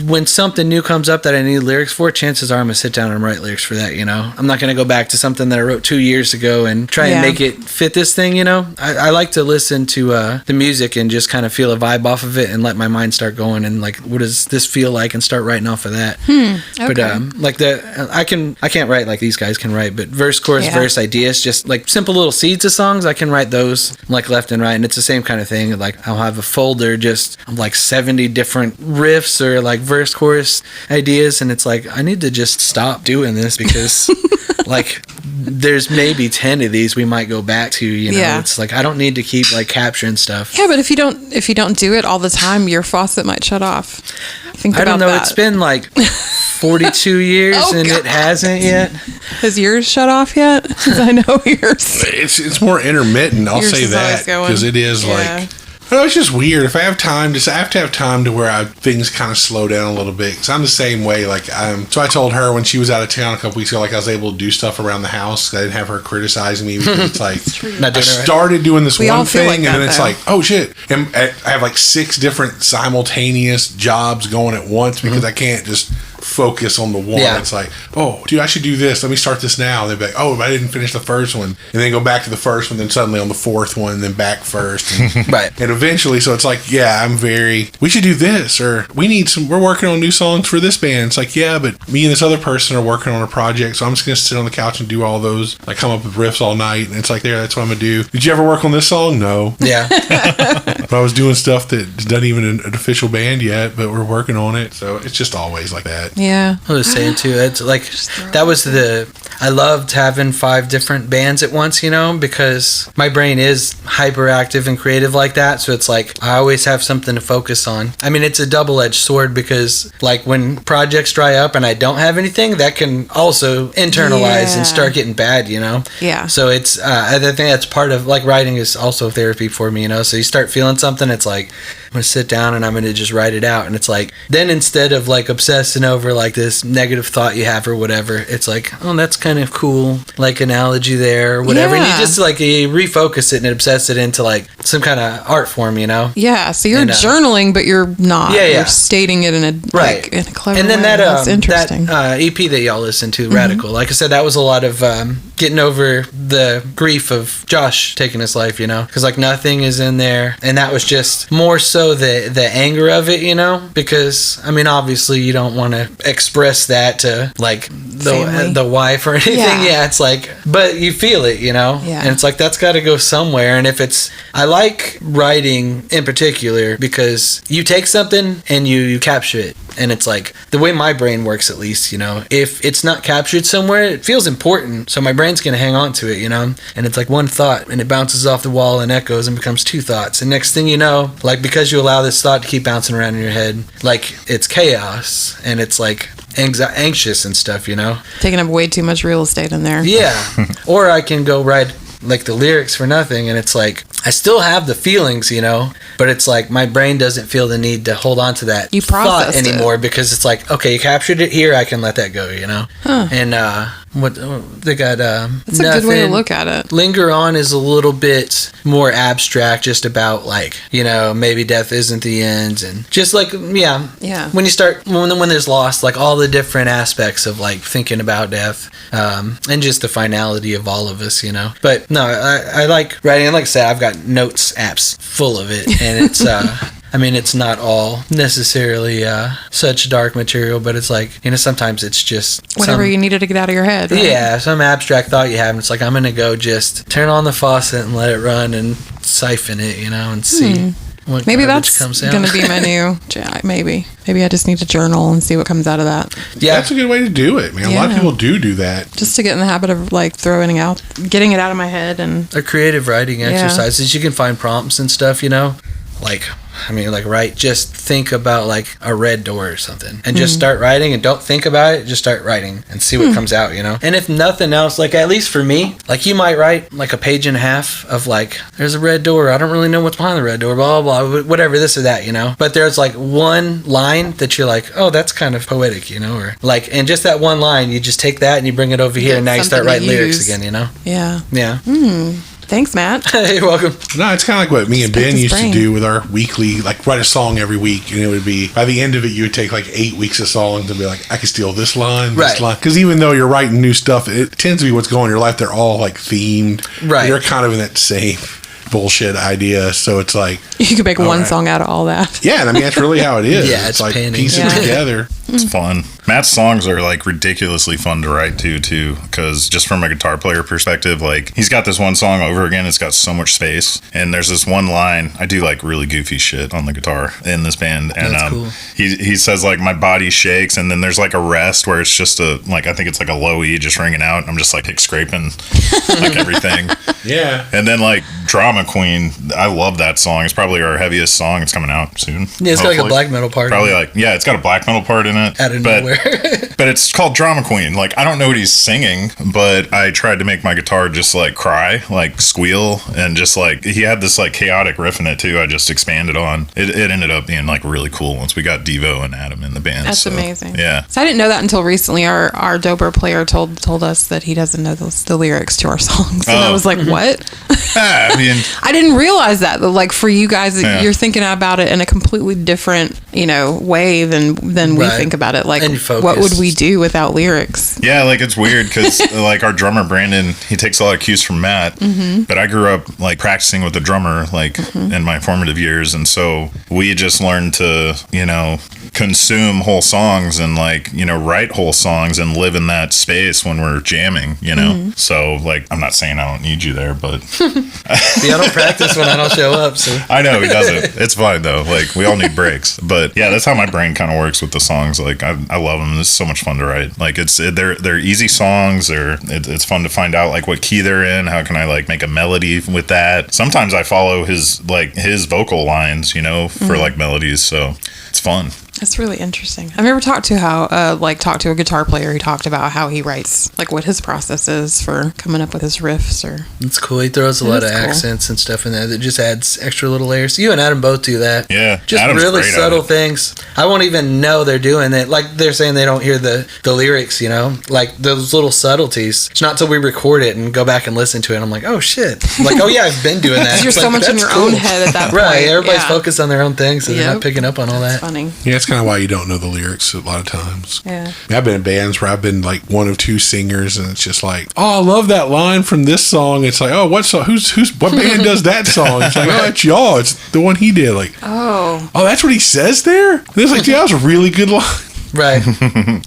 D: when something new comes up that I need lyrics for, chances are I'm gonna sit down and write lyrics for that. I'm not gonna go back to something that I wrote 2 years ago and try and make it fit this thing. I like to listen to the music and just kind of feel a vibe off of it and let my mind start going and like, what does this feel like, and start writing off of that.
B: Okay.
D: But like I can't write like these guys can write, but verse, chorus, verse, ideas, just like simple little seeds of songs, I can write those like left and right, and it's the same kind of thing. Like I'll have a folder just of like 70 different riffs or like verse, chorus ideas, and it's like I need to just stop doing this because like there's maybe 10 of these we might go back to. It's like I don't need to keep like capturing stuff.
B: Yeah, but if you don't do it all the time, your faucet might shut off. Think about
D: I don't know.
B: that.
D: It's been like 42 years and
B: God.
D: It hasn't yet.
B: Has yours shut off yet? 'Cause I know yours.
A: It's more intermittent. I'll
B: Yours
A: say
B: is
A: that
B: always going.
A: because it is like. No, it's just weird. If I have time, I have to have time to where things kind of slow down a little bit. Because I'm the same way. Like, so I told her when she was out of town a couple weeks ago, like I was able to do stuff around the house. I didn't have her criticizing me because it's like I started doing this one thing,
B: like
A: and
B: that,
A: then it's like, oh shit! And I have like 6 different simultaneous jobs going at once because I can't just focus on the one.
D: Yeah.
A: It's like, oh, dude, I should do this. Let me start this now. And they'd be like, oh, I didn't finish the first one, and then go back to the first one, then suddenly on the 4th one, and then back first, and,
D: right.
A: And eventually, so it's like, yeah, we should do this, or we're working on new songs for this band. It's like, yeah, but me and this other person are working on a project, so I'm just gonna sit on the couch and do all those. I come up with riffs all night, and it's like, there, that's what I'm gonna do. Did you ever work on this song? No.
D: Yeah.
A: But I was doing stuff that's not even an official band yet, but we're working on it. So it's just always like that.
B: Yeah.
D: I was saying too, it's like I loved having 5 different bands at once, because my brain is hyperactive and creative like that. So it's like I always have something to focus on. I mean, it's a double-edged sword because like when projects dry up and I don't have anything, that can also internalize and start getting bad,
B: Yeah.
D: So it's I think that's part of like writing is also therapy for me, So you start feeling something, it's like I'm gonna sit down and I'm gonna just write it out, and it's like then instead of like obsessing over like this negative thought you have or whatever, it's like, oh, that's kind of cool, like analogy there or whatever, and you just like you refocus it and obsess it into like some kind of art form,
B: Yeah, so you're journaling, but you're not.
D: Yeah.
B: You're stating it in a like, in a clever
D: and then
B: way. That's interesting.
D: that EP that y'all listened to, Radical. Like I said, that was a lot of getting over the grief of Josh taking his life, you know, because like nothing is in there, and that was just more so the anger of it, you know, because I mean obviously you don't want to express that to like the wife or anything. Yeah, it's like, but you feel it, you know, and it's like that's got to go somewhere. And if it's, I like writing in particular because you take something and you capture it, and it's like the way my brain works, at least, you know, if it's not captured somewhere, it feels important, so my brain's gonna hang on to it, you know, and it's like one thought and it bounces off the wall and echoes and becomes two thoughts, and next thing you know, like because you allow this thought to keep bouncing around in your head, like it's chaos and it's like anxious and stuff, you know,
B: taking up way too much real estate in there.
D: Or I can go write like the lyrics for nothing, and it's like I still have the feelings, you know, but it's like my brain doesn't feel the need to hold on to that thought anymore because it's like, okay, you captured it here, I can let that go, you know. And what they got
B: that's a good way to look at it.
D: Linger On is a little bit more abstract, just about like, you know, maybe death isn't the end, and just like when you start when there's loss, like all the different aspects of like thinking about death, and just the finality of all of us, you know. But no, I like writing, and like I said, I've got notes apps full of it, and it's I mean, it's not all necessarily such dark material, but it's like, you know, sometimes it's just
B: whatever you needed to get out of your head, right?
D: Yeah, some abstract thought you have, and it's like, I'm gonna go just turn on the faucet and let it run and siphon it, you know, and see what
B: maybe that's
D: comes out.
B: Gonna be my new maybe I just need to journal and see what comes out of that.
A: Yeah, that's a good way to do it, man. A lot of people do that,
B: just to get in the habit of like getting it out of my head. And
D: a creative writing exercise is you can find prompts and stuff, you know, like, I mean, like, just think about like a red door or something, and just start writing, and don't think about it, just start writing and see what comes out, you know. And if nothing else, like at least for me, like you might write like a page and a half of like, there's a red door, I don't really know what's behind the red door, blah blah blah, whatever, this or that, you know. But there's like one line that you're like, oh, that's kind of poetic, you know, or like, and just that one line, you just take that and you bring it over here, and now you start writing lyrics again, you know. Yeah.
B: Thanks, Matt.
D: You're welcome.
A: No, it's kind of like what me and Ben used to do with our weekly, like write a song every week, and it would be, by the end of it, you would take like 8 weeks of songs and be like, I could steal this line, this line. Because even though you're writing new stuff, it tends to be what's going on in your life. They're all like themed. Right. You're kind of in that same bullshit idea, so it's like
B: you could make one song out of all that.
A: Yeah, and I mean that's really how it is. It's like piece it together.
C: It's fun. Matt's songs are like ridiculously fun to write too, because just from a guitar player perspective, like he's got this one song over again, it's got so much space, and there's this one line, I do like really goofy shit on the guitar in this band, and cool. he says like my body shakes, and then there's like a rest where it's just a, like, I think it's like a low E just ringing out, I'm just like scraping like everything.
A: Yeah.
C: And then like Drama Queen, I love that song. It's probably our heaviest song. It's coming out soon.
D: Yeah, it's got like a black metal part.
C: Probably like, yeah, it's got a black metal part in it.
D: Out of nowhere.
C: But it's called Drama Queen. Like, I don't know what he's singing, but I tried to make my guitar just like cry, like squeal, and just like, he had this like chaotic riff in it too. I just expanded on. It ended up being like really cool once we got Devo and Adam in the band.
B: That's amazing.
C: Yeah.
B: So I didn't know that until recently. Our Dober player told us that he doesn't know the lyrics to our songs. And I was like, what?
C: I mean,
B: I didn't realize that like for you guys, you're thinking about it in a completely different, you know, way than we think about it. Like, what would we do without lyrics?
C: Yeah, like it's weird because like our drummer Brandon, he takes a lot of cues from Matt, but I grew up like practicing with the drummer like in my formative years, and so we just learned to, you know, consume whole songs and like, you know, write whole songs and live in that space when we're jamming, you know. So like, I'm not saying I don't need you there, but
D: I don't practice when I don't show up, so
C: I know he doesn't. It's fine though, like we all need breaks, but yeah, that's how my brain kind of works with the songs. Like I love them. It's so much fun to write. Like they're easy songs, or it's fun to find out like what key they're in, how can I like make a melody with that. Sometimes I follow his vocal lines, you know, for like melodies, so it's fun.
B: That's really interesting. I've never talked to a guitar player who talked about how he writes, like what his process is for coming up with his riffs. Or
D: it's cool. He throws a lot of accents and stuff in there that just adds extra little layers. You and Adam both do that.
C: Yeah,
D: just
C: Adam's
D: really
C: great
D: subtle things. I won't even know they're doing it. Like they're saying they don't hear the lyrics, you know, like those little subtleties. It's not till we record it and go back and listen to it. I'm like, oh shit. I'm like, oh yeah, I've been doing that.
B: You're so much in your own head at that point.
D: Right. Everybody's focused on their own things and they're not picking up on all that.
B: Funny.
A: Yeah, that's kind of why you don't know the lyrics a lot of times.
B: Yeah.
A: I've been in bands where I've been like one of two singers, and it's just like, oh, I love that line from this song. It's like, oh, what song? What band does that song? It's like, oh, it's y'all. It's the one he did. Like, oh, that's what he says there. And it's like, yeah, that was a really good line.
D: Right.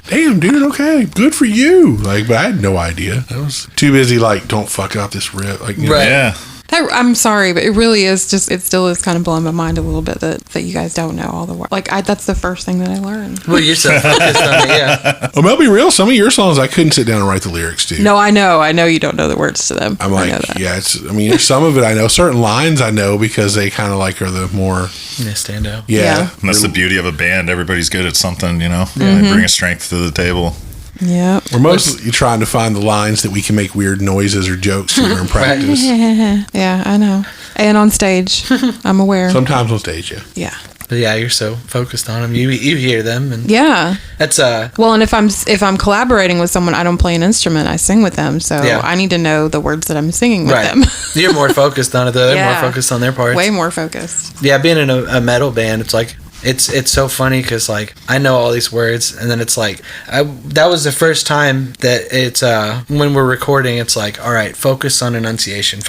A: Damn, dude. Okay, good for you. Like, but I had no idea. I was too busy. Like, don't fuck up this riff. Like, you know.
D: Right.
C: Yeah.
B: I'm sorry, but it really is just, it still is kind of blowing my mind a little bit that you guys don't know all the words. Like, that's the first thing that I learned.
D: Well, you're so focused on it, yeah.
A: Well, I'll be real. Some of your songs I couldn't sit down and write the lyrics to.
B: No, I know you don't know the words to them.
A: I'm
B: I
A: like,
B: know that.
A: yeah, some of it I know. Certain lines I know because they kind of like are the more,
D: Yeah, stand out.
A: yeah.
C: And that's the beauty of a band. Everybody's good at something, you know? They bring a strength to the table.
B: Yeah.
A: We're mostly trying to find the lines that we can make weird noises or jokes to in practice.
B: Yeah, I know. And on stage, I'm aware.
A: Sometimes on stage, yeah.
B: Yeah.
D: But yeah, you're so focused on them. You hear them, and
B: Yeah.
D: that's
B: Well, and if I'm collaborating with someone, I don't play an instrument. I sing with them, so
D: Yeah.
B: I need to know the words that I'm singing with
D: right.
B: them.
D: You're more focused on it. Though. They're
B: Yeah.
D: more focused on their parts.
B: Way more focused.
D: Yeah, being in a metal band, it's like it's so funny because like I know all these words, and then it's like that was the first time that it's when we're recording, it's like, all right, focus on enunciation,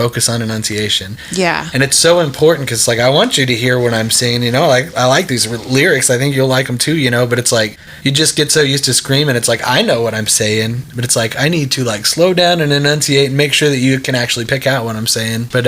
B: Yeah.
D: and it's so important because like I want you to hear what I'm saying, you know, like I like these lyrics, I think you'll like them too, you know, but it's like you just get so used to screaming, it's like I know what I'm saying, but it's like I need to like slow down and enunciate and make sure that you can actually pick out what I'm saying. But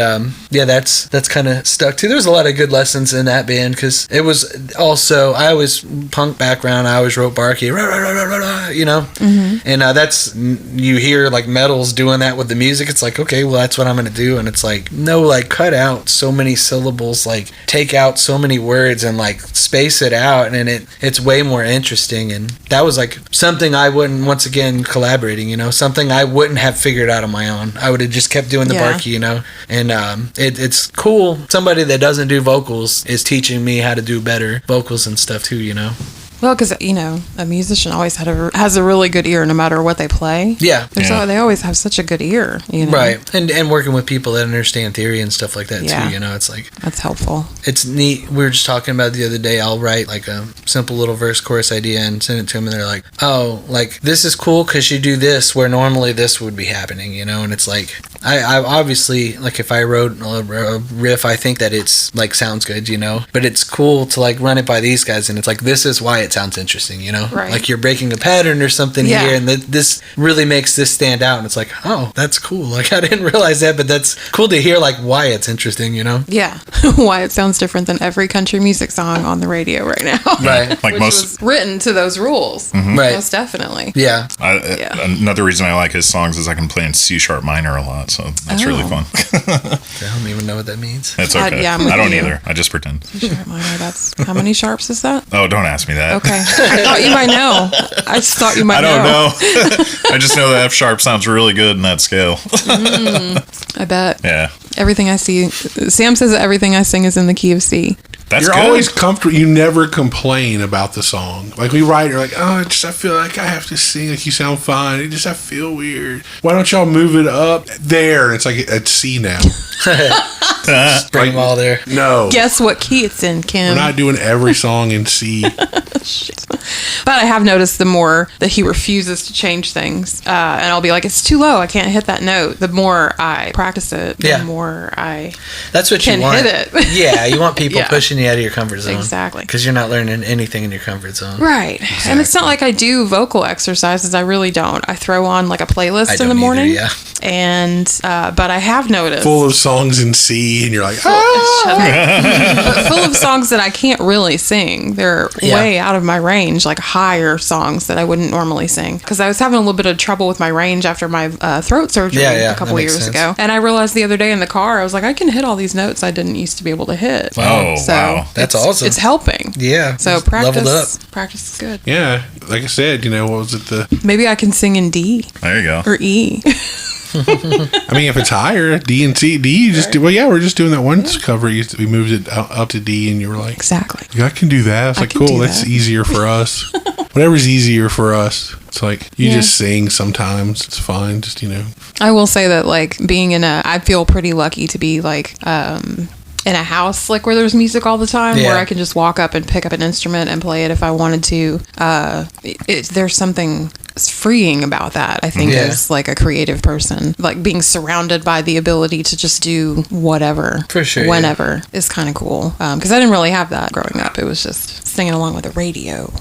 D: yeah, that's kind of stuck too. There's a lot of good lessons in that band because it was also, I was punk background, I always wrote Barky, rah, rah, rah, rah, rah, rah, you know, and that's, you hear like metals doing that with the music, it's like, okay, well that's what I'm gonna do, and it's like, no, like cut out so many syllables, like take out so many words and like space it out, and it's way more interesting. And that was like something I wouldn't, once again collaborating, you know, something I wouldn't have figured out on my own. I would have just kept doing the Barky, you know, and it's cool, somebody that doesn't do vocals is teaching me how to do better vocals and stuff too, you know.
B: Well, because, you know, a musician always has a really good ear no matter what they play.
D: Yeah.
B: They always have such a good ear, you know.
D: Right. And working with people that understand theory and stuff like that too, you know, it's like,
B: that's helpful.
D: it's neat. We were just talking about the other day, I'll write like a simple little verse chorus idea and send it to them, and they're like, oh, like this is cool because you do this where normally this would be happening, you know. And it's like, I obviously, like if I wrote a riff, I think that it's like sounds good, you know, but it's cool to like run it by these guys, and it's like, this is why it sounds interesting, you know.
B: Right.
D: Like you're breaking a pattern or something here, and this really makes this stand out, and it's like, oh, that's cool. Like I didn't realize that, but that's cool to hear, like why it's interesting, you know.
B: Yeah. Why it sounds different than every country music song on the radio right now.
D: Right.
C: Like
B: Which
C: most
B: was written to those rules.
D: Right.
B: Most definitely.
D: Yeah.
C: Another reason I like his songs is I can play in C sharp minor a lot, so that's really fun.
D: I don't even know what that means.
C: It's okay.
B: I'm with
C: I don't
B: you.
C: either. I just pretend.
B: Sharp minor, that's how many sharps is that?
C: Oh, don't ask me that.
B: Okay. I thought you might know. I just thought you might know.
C: I don't know. I just know that F sharp sounds really good in that scale.
B: I bet.
C: Yeah.
B: Everything I see. Sam says that everything I sing is in the key of C.
C: That's
A: You're
C: good.
A: always comfortable. You never complain about the song. Like we write, you're like, oh, I feel like I have to sing. Like you sound fine. I feel weird. Why don't y'all move it up there? And it's like at C now.
D: Bring them all there.
A: No,
B: Guess what key it's in, Kim?
A: we're not doing every song in C.
B: But I have noticed the more that he refuses to change things, and I'll be like, it's too low. I can't hit that note. The more I practice it, the more I
D: That's what
B: can
D: you want.
B: hit it.
D: Yeah, you want people
B: Yeah.
D: pushing you out of your comfort zone.
B: Exactly.
D: Because you're not learning anything in your comfort zone.
B: Right. And it's not like I do vocal exercises. I really don't. I throw on like a playlist in the
D: don't
B: morning.
D: either, yeah.
B: And, but I have noticed.
A: Full of songs in C, and you're like,
B: Shut up. But full of songs that I can't really sing. They're way out of my range, like higher songs that I wouldn't normally sing. Because I was having a little bit of trouble with my range after my throat surgery a couple years ago. And I realized the other day in the car, I was like, I can hit all these notes I didn't used to be able to hit.
C: Oh,
B: So
C: wow.
D: That's
B: it's-
D: awesome.
B: It's helping.
D: Yeah.
B: So
D: just leveled up.
B: practice is good.
A: yeah. Like I said, what was it?
B: Maybe I can sing in D
C: There you go.
B: or E.
A: I mean, if it's higher, D and C, D, you just do. Well, yeah, we're just doing that one cover. We moved it up to D, and you were like,
B: Exactly.
A: yeah, I can do that. It's
B: I
A: like,
B: can
A: cool.
B: do
A: That's
B: that.
A: easier for us. Whatever's easier for us. It's like you just sing sometimes. It's fine. Just
B: I will say that like being I feel pretty lucky to be like in a house like where there's music all the time,
D: Yeah.
B: where I can just walk up and pick up an instrument and play it if I wanted to. There's something freeing about that, I think, as like a creative person, like being surrounded by the ability to just do whatever,
D: For sure,
B: whenever, is kind of cool. Because I didn't really have that growing up. It was just singing along with the radio.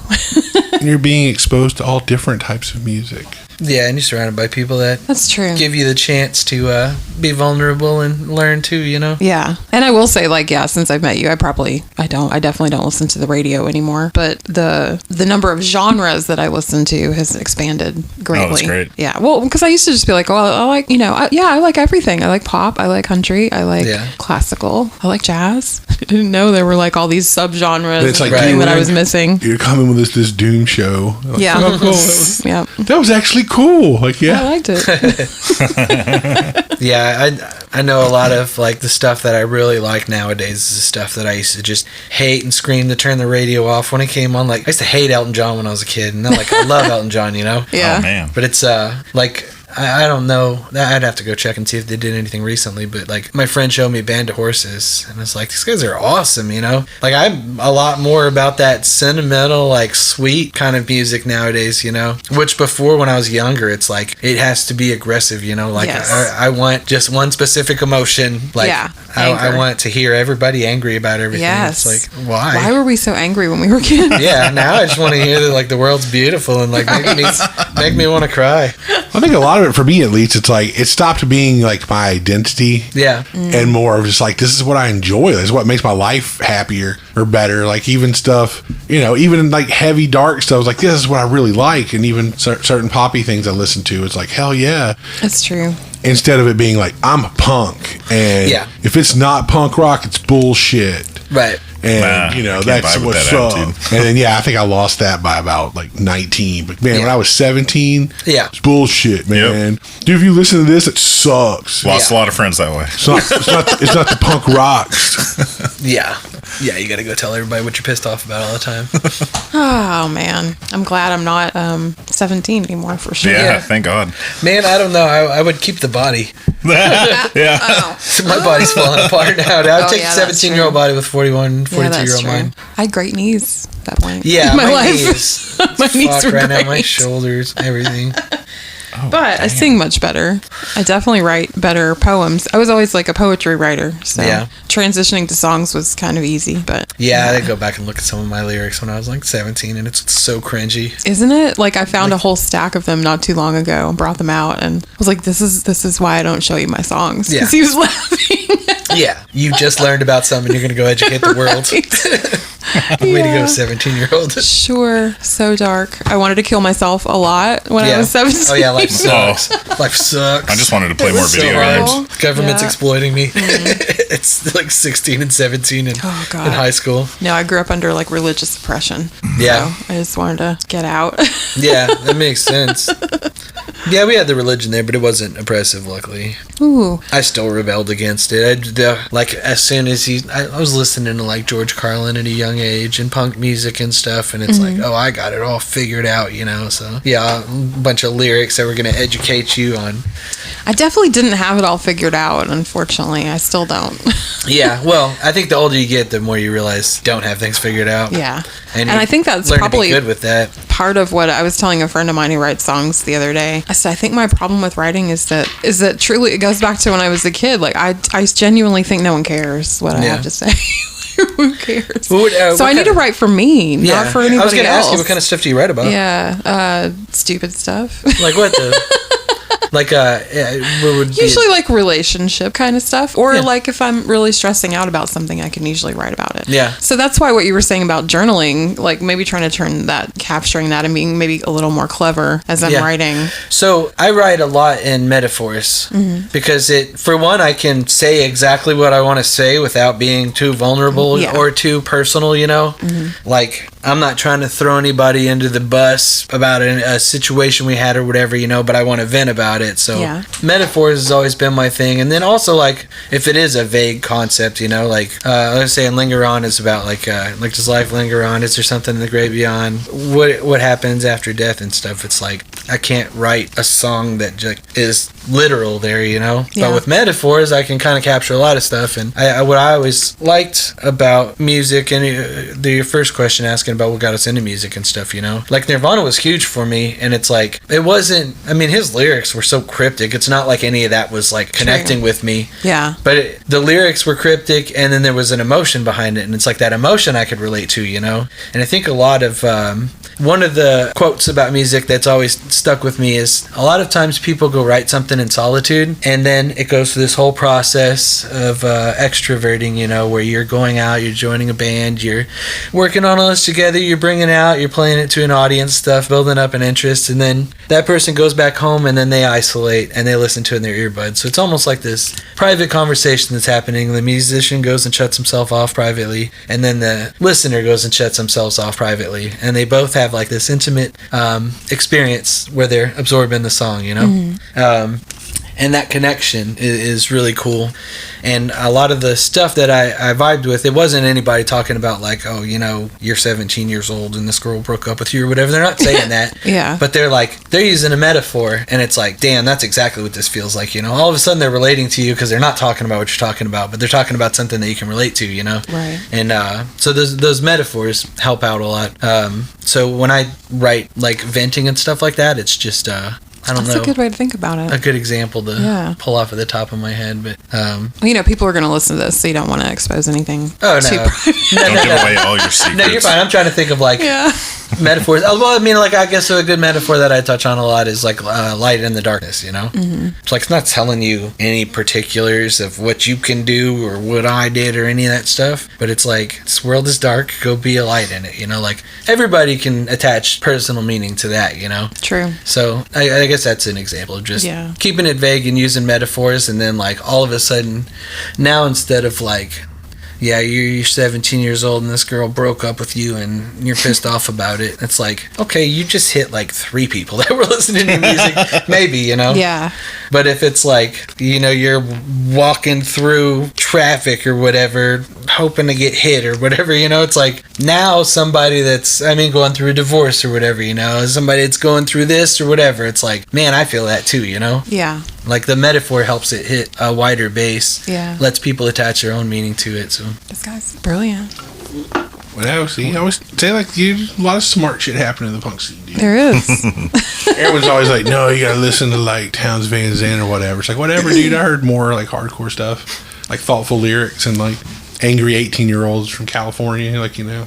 A: And you're being exposed to all different types of music.
D: Yeah, and you're surrounded by people that
B: That's true.
D: give you the chance to be vulnerable and learn too, you know?
B: Yeah. And I will say, like, yeah, since I've met you, I definitely don't listen to the radio anymore. But the number of genres that I listen to has expanded greatly.
C: Oh, that's great.
B: Yeah. Well, because I used to just be like, oh, I like, I like everything. I like pop. I like country. I like classical. I like jazz. I didn't know there were like all these subgenres
A: It's like,
B: that I was missing.
A: You're coming with this doom show. Like,
B: Yeah.
A: oh, cool.
B: Yeah.
A: That was actually cool. Like,
B: I
A: yeah.
B: liked it.
D: Yeah, I know a lot of like the stuff that I really like nowadays is the stuff that I used to just hate and scream to turn the radio off when it came on. Like I used to hate Elton John when I was a kid, and then like I love Elton John, you know?
B: Yeah.
C: Oh, man.
D: But it's like I don't know. I'd have to go check and see if they did anything recently. But like my friend showed me Band of Horses, and it's like these guys are awesome, you know. Like I'm a lot more about that sentimental, like sweet kind of music nowadays, you know. Which before when I was younger, it's like it has to be aggressive, you know. Like
B: Yes.
D: I want just one specific emotion. Like
B: Yeah,
D: I
B: anger.
D: want to hear everybody angry about everything.
B: Yes.
D: It's like why?
B: Why were we so angry when we were kids?
D: Yeah, now I just want to hear that like the world's beautiful and like make me want to cry.
A: I think a lot of it, for me at least, it's like it stopped being like my identity.
D: Yeah.
A: And more of just like, this is what I enjoy. This is what makes my life happier or better. Like even stuff, even like heavy, dark stuff. It's like, this is what I really like. And even certain poppy things I listen to, it's like, hell yeah.
B: That's true.
A: Instead of it being like, I'm a punk. And
D: Yeah.
A: if it's not punk rock, it's bullshit.
D: Right.
A: And,
C: Nah, I can't
A: that's
C: vibe with
A: what's
C: that
A: up.
C: attitude.
A: And then, I think I lost that by about like 19. But man, when
D: Yeah.
A: I was 17,
D: Yeah.
A: it's bullshit, man. Dude, if you listen to this, it sucks.
C: Lost a lot of friends that way.
A: It's not the punk rocks.
D: Yeah. Yeah, you got to go tell everybody what you're pissed off about all the time.
B: Oh, man. I'm glad I'm not 17 anymore, for sure.
C: Yeah, thank God.
D: Man, I don't know. I would keep the body.
C: Yeah.
B: Oh.
D: My body's falling apart now. I'd
B: Oh,
D: take
B: yeah,
D: a
B: that's
D: 17-year-old body with 41,
B: Yeah, that's
D: 42-year-old
B: true.
D: mind.
B: I had great knees at that point.
D: Yeah,
B: in
D: my
B: life.
D: knees.
B: My knees
D: Fuck,
B: were
D: right now, my
B: great.
D: shoulders, everything.
B: But I sing much better. I definitely write better poems. I was always like a poetry writer, so
D: Yeah.
B: transitioning to songs was kind of easy. But
D: Yeah, I'd go back and look at some of my lyrics when I was like 17, and it's so cringy.
B: isn't it? Like I found a whole stack of them not too long ago and brought them out, and was like, "This is why I don't show you my songs."
D: Yeah.
B: Because he was laughing.
D: Yeah, you just learned about something, you're going to go educate the world. Way to go, 17-year-old.
B: Sure, so dark. I wanted to kill myself a lot when I was 17.
D: Oh, yeah, life sucks. Life sucks.
C: I just wanted to play more
D: So
C: video
D: hard.
C: games.
D: Government's
B: Yeah.
D: exploiting me. It's like 16 and 17 in
B: Oh, God.
D: in high school.
B: No, I grew up under like religious oppression.
D: Yeah.
B: So I just wanted to get out.
D: Yeah, that makes sense. Yeah, we had the religion there, but it wasn't oppressive, luckily.
B: Ooh.
D: I still rebelled against it. Like, as soon as I was listening to, like, George Carlin at a young age and punk music and stuff, and it's like, oh, I got it all figured out, So, yeah, a bunch of lyrics that were going to educate you on.
B: I definitely didn't have it all figured out, unfortunately. I still don't.
D: Yeah, well, I think the older you get, the more you realize you don't have things figured out.
B: Yeah.
D: And
B: I think that's
D: learn
B: probably
D: to be good with that.
B: part of what I was telling a friend of mine who writes songs the other day. I said, I think my problem with writing is that truly it goes back to when I was a kid. Like I genuinely think no one cares what I
D: Yeah.
B: have to say. Who cares?
D: What,
B: So
D: what
B: I need to
D: kind-
B: write for me, not for anybody
D: I was going to
B: else.
D: ask you, what kind of stuff do you write about?
B: Yeah, stupid stuff.
D: Like what the... Like, what would be...
B: Usually like relationship kind of stuff. Or
D: Yeah.
B: like if I'm really stressing out about something, I can usually write about it.
D: Yeah.
B: So that's why what you were saying about journaling, like maybe trying to turn that, capturing that and being maybe a little more clever as I'm
D: Yeah.
B: writing.
D: So I write a lot in metaphors because for one, I can say exactly what I want to say without being too vulnerable
B: Yeah.
D: or too personal, Like, I'm not trying to throw anybody into the bus about a situation we had or whatever, but I want to vent about it. So
B: Yeah.
D: metaphors has always been my thing. And then also, like, if it is a vague concept, like, let's say in Linger On is about, like does life linger on? Is there something in the great beyond? What happens after death and stuff? It's like, I can't write a song that just is literal there, you know.
B: Yeah.
D: But with metaphors, I can kind of capture a lot of stuff. And what I always liked about music, and your first question asking about what got us into music and stuff, you know, like Nirvana was huge for me, and it's like it wasn't. I mean, his lyrics were so cryptic. It's not like any of that was like connecting with me.
B: Yeah.
D: But the lyrics were cryptic, and then there was an emotion behind it, and it's like that emotion I could relate to, you know. And I think a lot of one of the quotes about music that's always stuck with me is a lot of times people go write something in solitude, and then it goes through this whole process of extroverting, you know, where you're going out, you're joining a band, you're working on all this together, you're bringing out, you're playing it to an audience, stuff, building up an interest, and then that person goes back home and then they isolate and they listen to it in their earbuds. So it's almost like this private conversation that's happening. The musician goes and shuts himself off privately, and then the listener goes and shuts themselves off privately, and they both have like this intimate experience where they're absorbing the song, you know. And that connection is really cool. And a lot of the stuff that I vibed with, it wasn't anybody talking about like, oh, you know, you're 17 years old and this girl broke up with you or whatever. They're not saying that.
B: Yeah.
D: But they're using a metaphor, and it's like, damn, that's exactly what this feels like, you know. All of a sudden they're relating to you because they're not talking about what you're talking about, but they're talking about something that you can relate to, you know.
B: Right.
D: And so those metaphors help out a lot. So when I write like venting and stuff like that, it's just I don't know.
B: That's a good way to think about it.
D: A good example to pull off at the top of my head, but
B: you know, people are going to listen to this, so you don't want to expose anything.
D: Oh,
B: too
D: no.
B: private.
C: Don't give away all your secrets.
D: No, you're fine. I'm trying to think of like metaphors. Well, I mean, like I guess a good metaphor that I touch on a lot is like light in the darkness. You know, it's like it's not telling you any particulars of what you can do or what I did or any of that stuff, but it's like this world is dark. Go be a light in it. You know, like everybody can attach personal meaning to that. You know,
B: True.
D: So I guess that's an example of just keeping it vague and using metaphors, and then like all of a sudden now instead of like, yeah, you're 17 years old and this girl broke up with you and you're pissed off about it, it's like, okay, you just hit like 3 people that were listening to your music, maybe, you know.
B: Yeah.
D: But if it's like, you know, you're walking through traffic or whatever hoping to get hit or whatever, you know, it's like now somebody that's, I mean, going through a divorce or whatever, you know, somebody that's going through this or whatever, it's like, man, I feel that too, you know.
B: Yeah.
D: Like the metaphor helps it hit a wider base.
B: Yeah.
D: Lets people attach their own meaning to it. So
B: This guy's brilliant.
A: Well, see, I always say like a lot of smart shit happening in the punk scene, dude.
B: There is.
A: Everyone's always like, no, you gotta listen to like Townes Van Zandt or whatever. It's like, whatever, dude. I heard more like hardcore stuff, like thoughtful lyrics and like angry 18-year-olds from California, like, you know.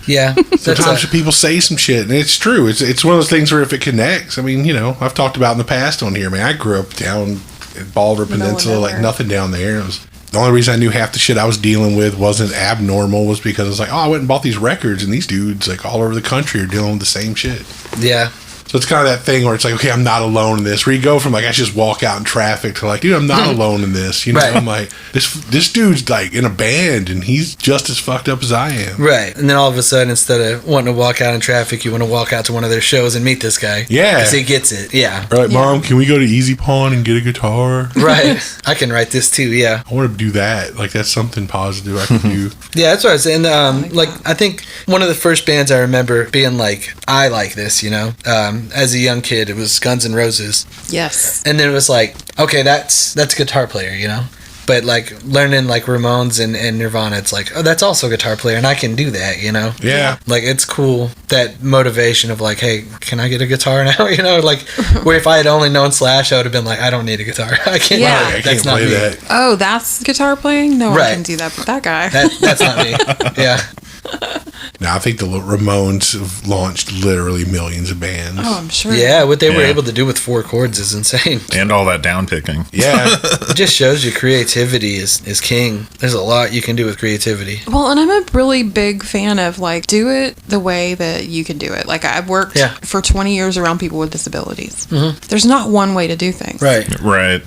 D: yeah.
A: Sometimes people say some shit, and it's true. It's one of those things where if it connects, I mean, you know, I've talked about in the past on here, man. I grew up down in Bolivar Peninsula, like nothing down there. It was the only reason I knew half the shit I was dealing with wasn't abnormal was because I was like, oh, I went and bought these records, and these dudes like all over the country are dealing with the same shit.
D: Yeah.
A: So it's kind of that thing where it's like, okay, I'm not alone in this. Where you go from like, I just walk out in traffic to like, dude, I'm not alone in this. You know,
D: Right.
A: I'm like, this dude's like in a band and he's just as fucked up as I am.
D: Right. And then all of a sudden, instead of wanting to walk out in traffic, you want to walk out to one of their shows and meet this guy.
A: Yeah.
D: Because he gets it. Yeah.
A: Or like, Mom, can we go to Easy Pawn and get a guitar?
D: Right. I can write this too. Yeah.
A: I want to do that. Like, that's something positive I can do.
D: Yeah, that's what I was saying. Like, I think one of the first bands I remember being like, I like this, you know, as a young kid, it was Guns N' Roses.
B: Yes.
D: And then it was like, okay, that's a guitar player, you know? But like learning like Ramones and Nirvana, it's like, oh, that's also a guitar player and I can do that, you know?
A: Yeah.
D: Like, it's cool, that motivation of like, hey, can I get a guitar now? You know, like, where if I had only known Slash, I would have been like, I don't need a guitar. I can't,
B: Yeah.
A: I
D: that's
A: can't
D: not
A: play
D: me.
A: that.
B: Oh, that's guitar playing? No,
D: Right.
B: I can do that, but that guy.
D: That's not me. Yeah.
A: Now, I think the Ramones have launched literally millions of bands.
B: Oh, I'm sure.
D: Yeah, what they were
C: Yeah.
D: able to do with 4 chords is insane.
C: And all that down picking.
A: Yeah.
D: It just shows you creativity is king. There's a lot you can do with creativity.
B: Well, and I'm a really big fan of like, do it the way that you can do it. Like, I've worked for 20 years around people with disabilities. Mm-hmm. There's not one way to do things.
C: Right. Yeah.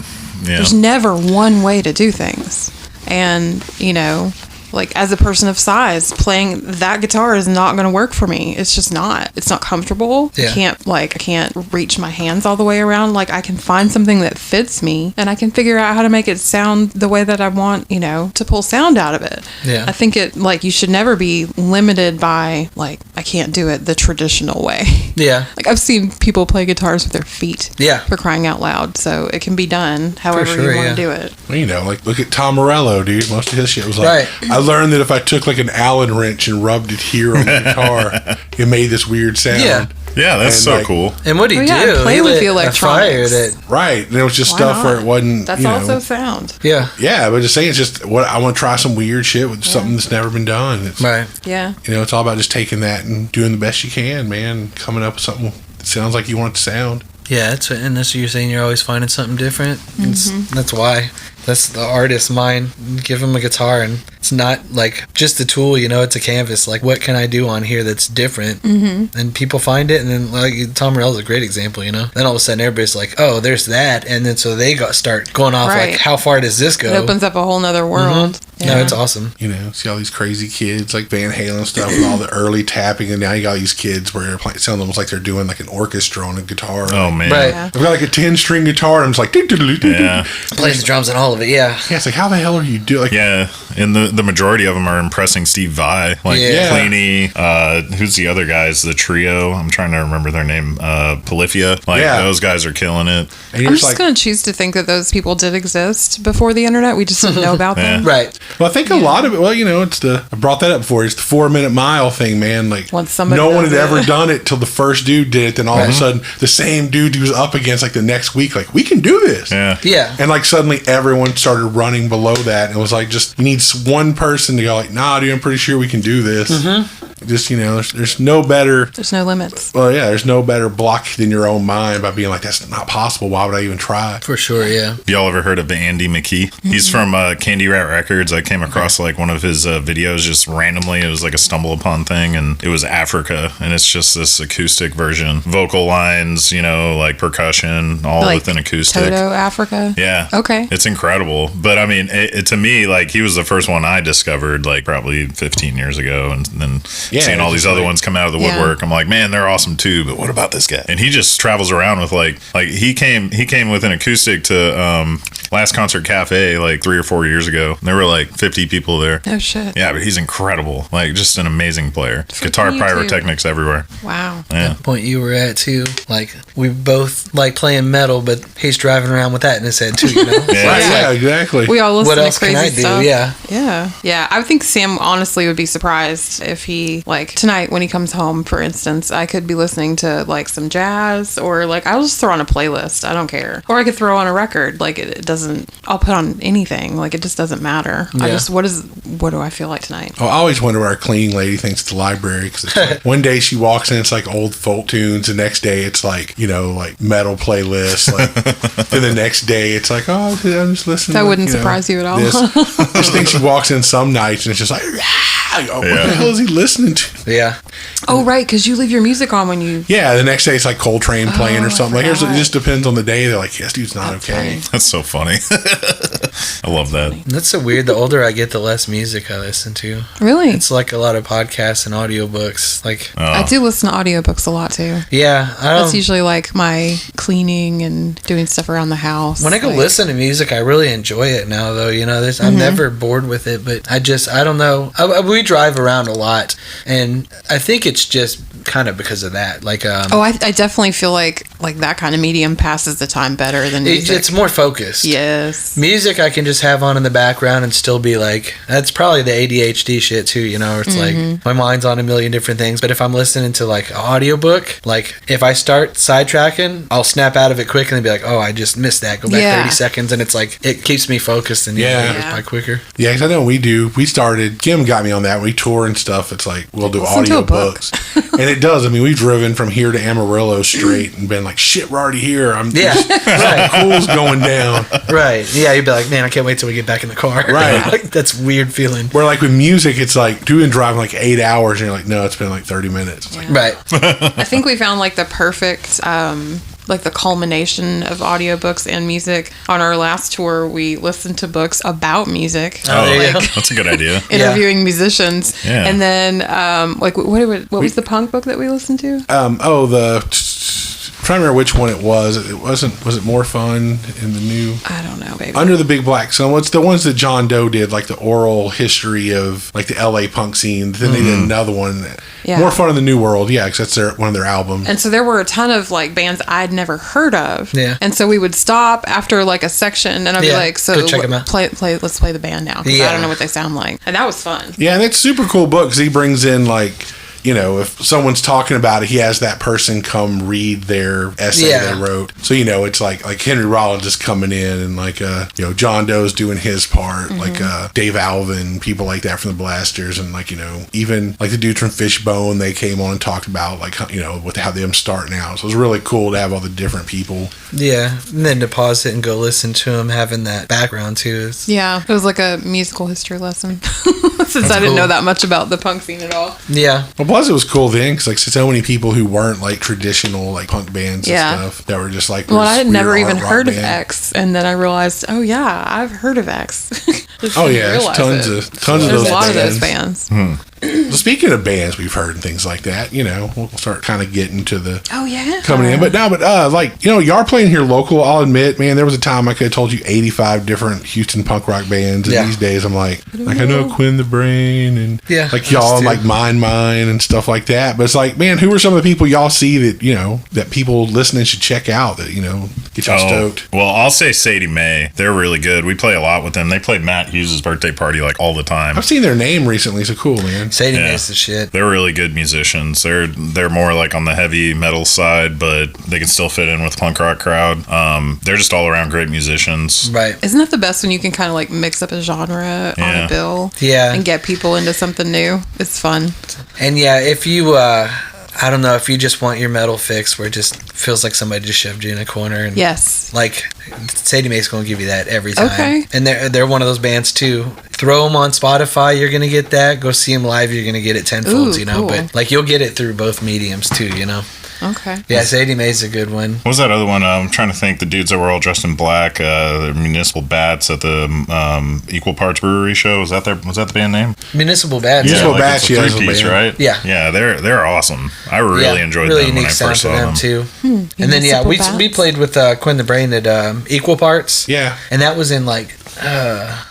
B: There's never one way to do things. And, you know, like as a person of size, playing that guitar is not going to work for me. It's just not. It's not comfortable.
D: Yeah.
B: I can't reach my hands all the way around. Like I can find something that fits me and I can figure out how to make it sound the way that I want, to pull sound out of it.
D: Yeah.
B: I think you should never be limited by like, I can't do it the traditional way.
D: Yeah.
B: Like I've seen people play guitars with their feet.
D: Yeah.
B: For crying out loud. So it can be done however
D: sure,
B: you want
D: yeah.
B: to do it.
A: Well, like look at Tom Morello, dude. Most of his shit was like,
D: Right.
A: I learned that if I took like an Allen wrench and rubbed it here on the guitar, it made this weird sound.
D: Yeah.
C: Yeah, that's
A: And,
C: so
A: like,
C: cool.
D: And what do you
B: Well, yeah,
D: do?
B: play
D: He
B: with
D: lit
B: the
D: a
B: electronics.
D: fire that,
A: Right. And it was just
B: Why
A: stuff
B: not?
A: where it wasn't,
B: That's also sound.
D: yeah.
A: Yeah, but just saying, it's just what I want to try some weird shit with something that's never been done. It's,
D: Right.
B: Yeah.
A: it's all about just taking that and doing the best you can, man. Coming up with something that sounds like you want it to sound.
D: Yeah, that's what you're saying. You're always finding something different. That's why. That's the artist's mind. Give him a guitar, and it's not like just a tool. It's a canvas. Like, what can I do on here that's different? And people find it, and then like Tom Morello's a great example. Then all of a sudden everybody's like, "Oh, there's that," and then so they start going off
B: Right.
D: like, "How far does this go?"
B: It opens up a whole nother world.
D: No, it's awesome.
A: See all these crazy kids like Van Halen stuff with all the early tapping, and now you got these kids where they're playing, sound almost like they're doing like an orchestra on a guitar.
C: Oh man.
D: Right.
B: Yeah.
A: I've got like a 10-string guitar, and I'm just like,
C: Yeah.
D: Plays the drums and all of it. Yeah.
A: Yeah, it's like, how the hell are you doing? Like,
C: Yeah, and the majority of them are impressing Steve Vai. Like
D: Yeah.
C: Pliny, who's the other guys? The trio. I'm trying to remember their name. Polyphia. Like
A: Yeah.
C: those guys are killing it.
A: and you're
B: I'm
A: just
B: just
A: like,
B: going to choose to think that those people did exist before the internet. We just didn't know about them.
D: Right.
A: well, I think a lot of it. Well, it's I brought that up before. It's the 4-minute mile thing, man. Like,
B: Once somebody
A: no one had
B: does it.
A: ever done it till the first dude did it. Then all of a sudden, the same dude he was up against, like the next week, like we can do this.
C: Yeah.
D: Yeah.
A: And like suddenly everyone started running below that, and it was like just you need one person to go like, nah, dude, I'm pretty sure we can do this. Just there's no better.
B: There's no limits.
A: Well, yeah, there's no better block than your own mind by being like, that's not possible. Why would I even try?
D: For sure. Yeah.
C: Y'all ever heard of Andy McKee? He's from Candy Rat Records. I came across like one of his videos just randomly. It was like a stumble upon thing, and it was Africa, and it's just this acoustic version, vocal lines, like percussion, all
B: Like
C: within acoustic.
B: Toto Africa.
C: Yeah.
B: Okay.
C: It's incredible. But I mean, to me, like he was the first one I discovered like probably 15 years ago. And then
A: Yeah,
C: seeing all
A: it's
C: these
A: just
C: other
A: like-
C: ones come out of the
B: Yeah.
C: woodwork, I'm like, man, they're awesome too. But what about this guy? And he just travels around with like he came with an acoustic to Last Concert Cafe like 3 or 4 years ago. There were like 50 people there.
B: Oh, shit.
C: Yeah, but he's incredible. Like just an amazing player. Guitar
B: you,
C: pyrotechnics everywhere.
B: Wow.
C: Yeah.
D: Point you were at too. Like we both like playing metal, but he's driving around with that in his head too.
C: Yeah.
A: Right, yeah, exactly.
B: We all listen
D: What
B: to
D: else
B: crazy
D: can I do?
B: stuff.
D: Yeah.
B: Yeah. Yeah. I think Sam honestly would be surprised if he, like, tonight when he comes home, for instance, I could be listening to, like, some jazz or, like, I'll just throw on a playlist. I don't care. Or I could throw on a record. Like, it doesn't, I'll put on anything. Like, it just doesn't matter.
D: Yeah.
B: What do I feel like tonight?
A: Oh, I always wonder what our cleaning lady thinks at the library because like, one day she walks in, it's like old folk tunes. The next day it's like like metal playlists. Like then the next day it's like, oh, I'm just listening.
B: That
A: to,
B: wouldn't surprise you at all.
A: This. Just think she walks in some nights and it's just like, what
C: Yeah.
A: the hell is he listening to?
D: Yeah.
B: Oh, right. Because you leave your music on when you.
A: Yeah, the next day it's like Coltrane playing
B: Oh,
A: or something.
B: I
A: Like it
B: forgot.
A: just depends on the day. They're like, yes, dude's not
B: That's
A: okay.
B: funny.
C: That's so funny. I love that.
D: That's so weird. The older I get, the less music I listen to.
B: Really?
D: It's like a lot of podcasts and audiobooks. Like,
B: I do listen to audiobooks a lot too.
D: yeah,
B: That's usually like my cleaning and doing stuff around the house.
D: when I go
B: like,
D: listen to music, I really enjoy it now, though. I'm never bored with it, but I don't know. We drive around a lot, and I think it's just kind of because of that. Like,
B: Oh, I definitely feel like that kind of medium passes the time better than music.
D: it's more focused.
B: Yes.
D: Music I can just have on in the background and still be like, that's probably the ADHD shit too, It's like my mind's on a million different things. But if I'm listening to like an audiobook, like if I start sidetracking, I'll snap out of it quick and then be like, oh, I just missed that. Go back
B: Yeah.
D: 30 seconds, and it's like it keeps me focused and
A: Yeah.
D: it goes by quicker.
A: Yeah, because I know we started, Kim got me on that. We tour and stuff. It's like, we'll do
B: Listen to a book.
A: audiobooks. And it does. I mean, we've driven from here to Amarillo straight and been like, shit, we're already here.
D: Yeah. Right.
A: Cool's going down.
D: Right. Yeah, you'd be like, man, I can't wait till we get back in the car.
A: Right.
D: Like, that's a weird feeling.
A: Where like with music, it's like doing driving like 8 hours and you're like, no, it's been like 30 minutes. It's like,
D: Right.
B: I think we found like the perfect like the culmination of audiobooks and music. On our last tour, we listened to books about music.
C: That's a good idea.
B: Interviewing musicians.
C: Yeah.
B: And then, like, what was the punk book that we listened to?
A: I'm trying to remember which one it was. Was it More Fun in the new?
B: I don't know, baby.
A: Under the Big Black Sun. What's the ones that John Doe did, like the oral history of like the LA punk scene. Then they did another one.
B: Yeah.
A: More Fun in the New World. Yeah, because that's one of their albums.
B: And so there were a ton of like bands I'd never heard of.
D: Yeah.
B: And so we would stop after like a section and I'd be like, so
D: go check 'em out.
B: let's play the band now. Because I don't know what they sound like. And that was fun.
A: Yeah, and it's super cool book because he brings in like, you know, if someone's talking about it, he has that person come read their essay they wrote. So, you know, it's like Henry Rollins is coming in and like, you know, John Doe's doing his part, like Dave Alvin, people like that from the Blasters. And like, you know, even like the dudes from Fishbone, they came on and talked about like, you know, with how them starting out. So it was really cool to have all the different people.
D: Yeah. And then to pause it and go listen to them having that background too.
B: Yeah. It was like a musical history lesson. Since
D: That's
B: I didn't
D: cool.
B: know that much about the punk scene at all.
D: Yeah.
A: Well, plus it was cool then because like so many people who weren't like traditional like punk bands and stuff that were just like,
B: well, I had
A: weird
B: never
A: art
B: even
A: rock
B: heard of
A: band.
B: X, and then I realized, oh yeah, I've heard of X.
A: Oh yeah, there's tons of
B: There's
A: those
B: a lot
A: bands.
B: of those bands.
A: Well, speaking of bands we've heard and things like that, you know, we'll start kind of getting to the
B: Oh yeah,
A: coming in. But like, you know, y'all playing here local, I'll admit, man, there was a time I could have told you 85 different Houston punk rock bands. And these days I'm like I know Quinn the Brain and like y'all and like Mine and stuff like that. But it's like, man, who are some of the people y'all see that, you know, that people listening should check out that, you know, get y'all stoked?
C: Well, I'll say Sadie Mae. They're really good. We play a lot with them. They played Matt Hughes' birthday party like all the time.
A: I've seen their name recently, so cool, man.
D: Sadie Mae's the shit.
C: They're really good musicians. They're more like on the heavy metal side, but they can still fit in with the punk rock crowd. They're just all around great musicians.
D: Right.
B: Isn't that the best when you can kind of like mix up a genre on a bill?
D: Yeah.
B: And get people into something new. It's fun.
D: And yeah, if you I don't know, if you just want your metal fix where it just feels like somebody just shoved you in a corner and like Sadie Mae's going to give you that every time.
B: Okay.
D: And they're one of those bands too. Throw them on Spotify, you're going to get that. Go see them live, you're going to get it tenfold, you know.
B: Cool.
D: But like you'll get it through both mediums too, you know.
B: Okay.
D: Yeah, Sadie Mae's a good one.
C: What was that other one? I'm trying to think. The dudes that were all dressed in black, the Municipal Bats at the Equal Parts Brewery show. Was that the band name?
D: Municipal Bats.
A: Municipal
C: like
A: Bats,
C: it's a
A: yeah,
C: three-piece, right?
D: Yeah.
C: Yeah, they're awesome. I really enjoyed them when I first saw them.
D: Too. And then we played with Quinn the Brain at Equal Parts.
A: Yeah.
D: And that was in like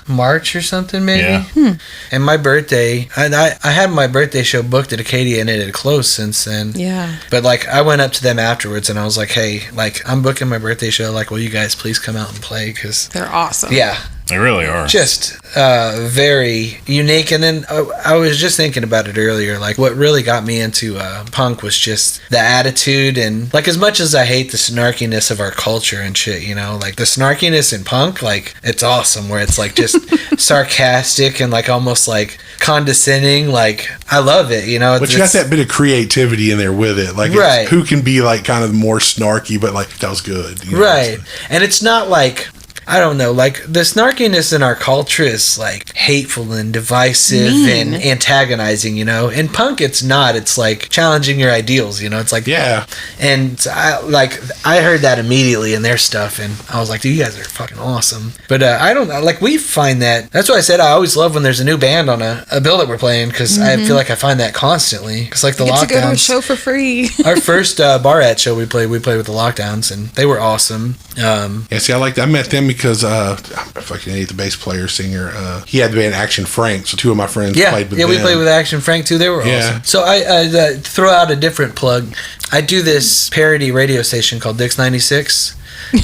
D: March or something maybe.
C: Yeah.
D: And my birthday, and I had my birthday show booked at Acadia and it had closed since then.
B: Yeah.
D: But like I went up to them afterwards and I was like, hey, like I'm booking my birthday show, like will you guys please come out and play, because
B: they're awesome.
D: Yeah.
C: They really are.
D: Just very unique. And then I was just thinking about it earlier. Like, what really got me into punk was just the attitude. And, like, as much as I hate the snarkiness of our culture and shit, you know, like, the snarkiness in punk, like, it's awesome. Where it's, like, just sarcastic and, like, almost, like, condescending. Like, I love it, you know.
A: But you got that bit of creativity in there with it. Like, who can be, like, kind of more snarky, but, like, that was good. You know?
D: Right. And it's not, like... I don't know, like, the snarkiness in our culture is, like, hateful and divisive and antagonizing, you know? In punk, it's not. It's, like, challenging your ideals, you know? It's like...
A: Yeah.
D: And, I heard that immediately in their stuff, and I was like, dude, you guys are fucking awesome. But, I don't know, like, we find that... That's why I said I always love when there's a new band on a bill that we're playing, because I feel like I find that constantly. Because, like, the
B: you
D: Lockdowns...
B: get to go to a show for free.
D: Our first bar at show we played with the Lockdowns, and they were awesome.
A: Yeah, see, I met them because I fucking hate the bass player, singer. He had the band Action Frank, so two of my friends played with them.
D: Yeah, we played with Action Frank too. They were awesome. So I throw out a different plug. I do this parody radio station called Dix 96.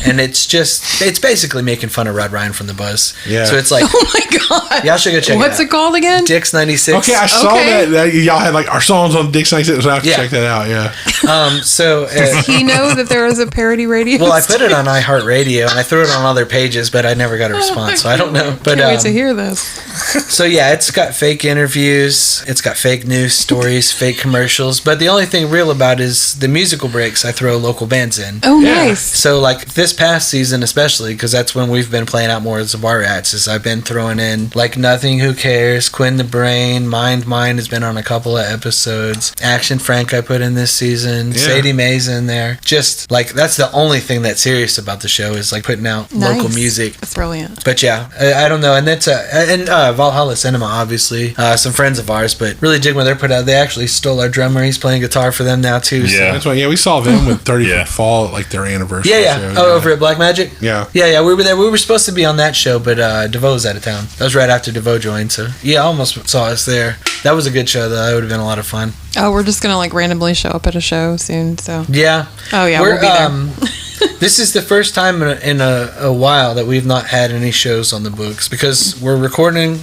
D: And it's basically making fun of Rod Ryan from The Buzz. Yeah. So it's like,
B: oh my god,
D: y'all should go check it out.
B: What's it called again?
D: Dix 96.
A: Okay, I saw that y'all had like our songs on Dix 96, so I have to check that out. Yeah.
D: So
B: does he know that there is a parody radio?
D: Well, I put it on iHeartRadio and I threw it on other pages, but I never got a response, so I don't know. But
B: can't wait to hear this.
D: So yeah, it's got fake interviews, it's got fake news stories, fake commercials, but the only thing real about is the musical breaks I throw local bands in.
B: Oh, nice.
D: So like this past season especially, because that's when we've been playing out more as the Bar Rats, is I've been throwing in like Nothing Who Cares, Quinn the Brain, Mind has been on a couple of episodes, Action Frank I put in this season, Sadie Mae's in there. Just like that's the only thing that's serious about the show is like putting out local music.
B: That's brilliant.
D: But yeah, I don't know, and that's Valhalla Cinema, obviously, some friends of ours, but really dig when they're put out. They actually stole our drummer. He's playing guitar for them now too.
C: Yeah,
A: that's why. Yeah, we saw them with 30 Foot Fall at like their anniversary.
D: Show. Over at Black Magic. Yeah. We were there. We were supposed to be on that show, but DeVoe was out of town. That was right after DeVoe joined. So yeah, I almost saw us there. That was a good show though. That would have been a lot of fun.
B: Oh, we're just gonna like randomly show up at a show soon. So
D: yeah.
B: Oh yeah, we'll be there.
D: This is the first time in a while that we've not had any shows on the books because we're recording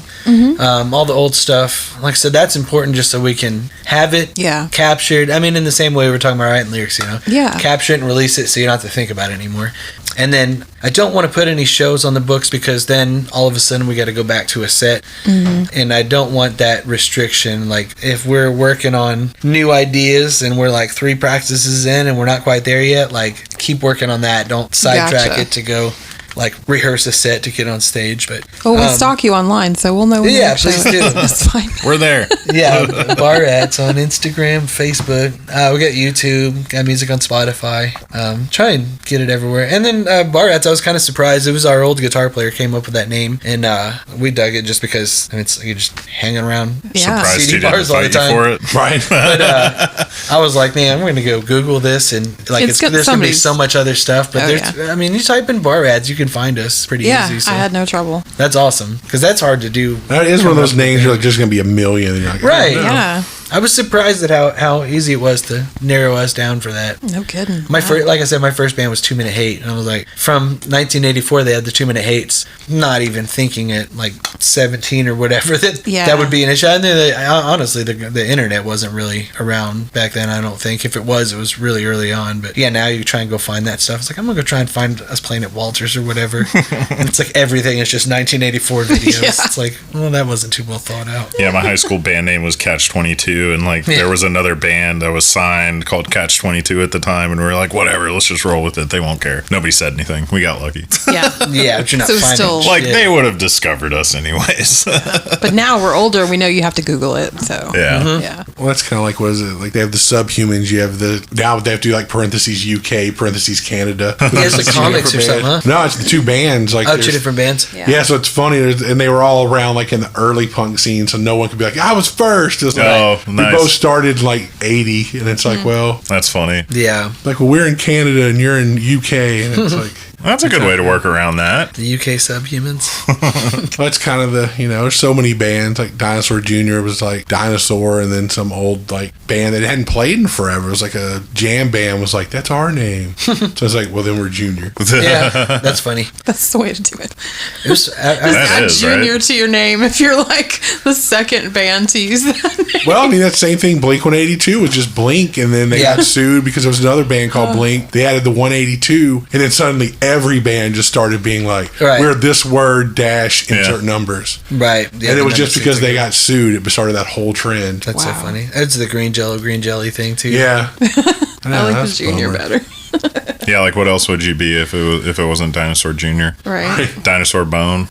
D: all the old stuff. Like I said, that's important just so we can have it captured. I mean, in the same way we're talking about writing lyrics, capture it and release it so you don't have to think about it anymore. And then I don't want to put any shows on the books because then all of a sudden we got to go back to a set. And I don't want that restriction. Like if we're working on new ideas and we're like 3 practices in and we're not quite there yet, like keep working on that. Don't sidetrack it to go like rehearse a set to get on stage. But
B: we'll stalk you online, so we'll know when
D: please do.
B: That's fine.
C: We're there.
D: Bar Rats on Instagram, Facebook. We got YouTube, got music on Spotify. Try and get it everywhere. And then Bar Rats, I was kind of surprised. It was our old guitar player came up with that name, and we dug it just because it's like you're just hanging around
C: surprised
D: CD bars all the time.
C: For it.
A: Right.
D: But I was like, man, I'm gonna go Google this, and like there's gonna be so much other stuff. But I mean, you type in Bar Rats, you can find us pretty easy. So
B: I had no trouble.
D: That's awesome because that's hard to do.
A: That is one of those names you're like, there's gonna be a million. And you're like,
D: right?
B: Yeah.
D: I was surprised at how easy it was to narrow us down for that.
B: No kidding.
D: Like I said, my first band was 2 Minute Hate, and I was like, from 1984 they had the 2 Minute Hates. Not even thinking at like 17 or whatever that would be an issue. And honestly, the internet wasn't really around back then. I don't think. If it was really early on. But yeah, now you try and go find that stuff. It's like I'm gonna go try and find us playing at Walters or whatever. And it's like everything is just 1984 videos. It's like, well, that wasn't too well thought out.
C: Yeah, my high school band name was Catch 22. And like there was another band that was signed called Catch 22 at the time, and we were like, whatever, let's just roll with it. They won't care. Nobody said anything. We got lucky.
D: Yeah, but you're not finding
C: like they would have discovered us anyways.
B: But now we're older. We know you have to Google it. So
C: yeah.
A: Well, that's kind of like, what is it? Like they have the Subhumans. You have now they have to do like parentheses UK, parentheses Canada.
D: It's like comics or something, huh?
A: No, it's the 2 bands. Like
D: 2 different bands.
A: Yeah, so it's funny, and they were all around like in the early punk scene, so no one could be like, I was first. It's like,
C: nice.
A: We both started in like 80, and it's like, well,
C: that's funny.
D: Yeah,
A: like, well, we're in Canada and you're in UK, and it's like,
C: that's a good way to work around that.
D: The UK Subhumans.
A: That's kind of the, there's so many bands. Like Dinosaur Jr. was like Dinosaur, and then some old like band that hadn't played in forever. It was like a jam band was like, that's our name. So it's like, well, then we're Junior.
D: Yeah, that's funny.
B: That's the way to do it.
D: Just
B: add Junior to your name if you're like the second band to use that name.
A: Well, I mean, that's the same thing. Blink 182 was just Blink, and then they got sued because there was another band called Blink. They added the 182, and then suddenly every band just started being like, we're this word dash insert numbers.
D: Right.
A: Yeah, and it was just because they got sued, it started that whole trend.
D: That's so funny. It's the green jelly thing too.
A: Yeah.
B: I like the Junior better.
C: Yeah, like what else would you be if it wasn't Dinosaur Jr.?
B: Right.
C: Dinosaur Bone.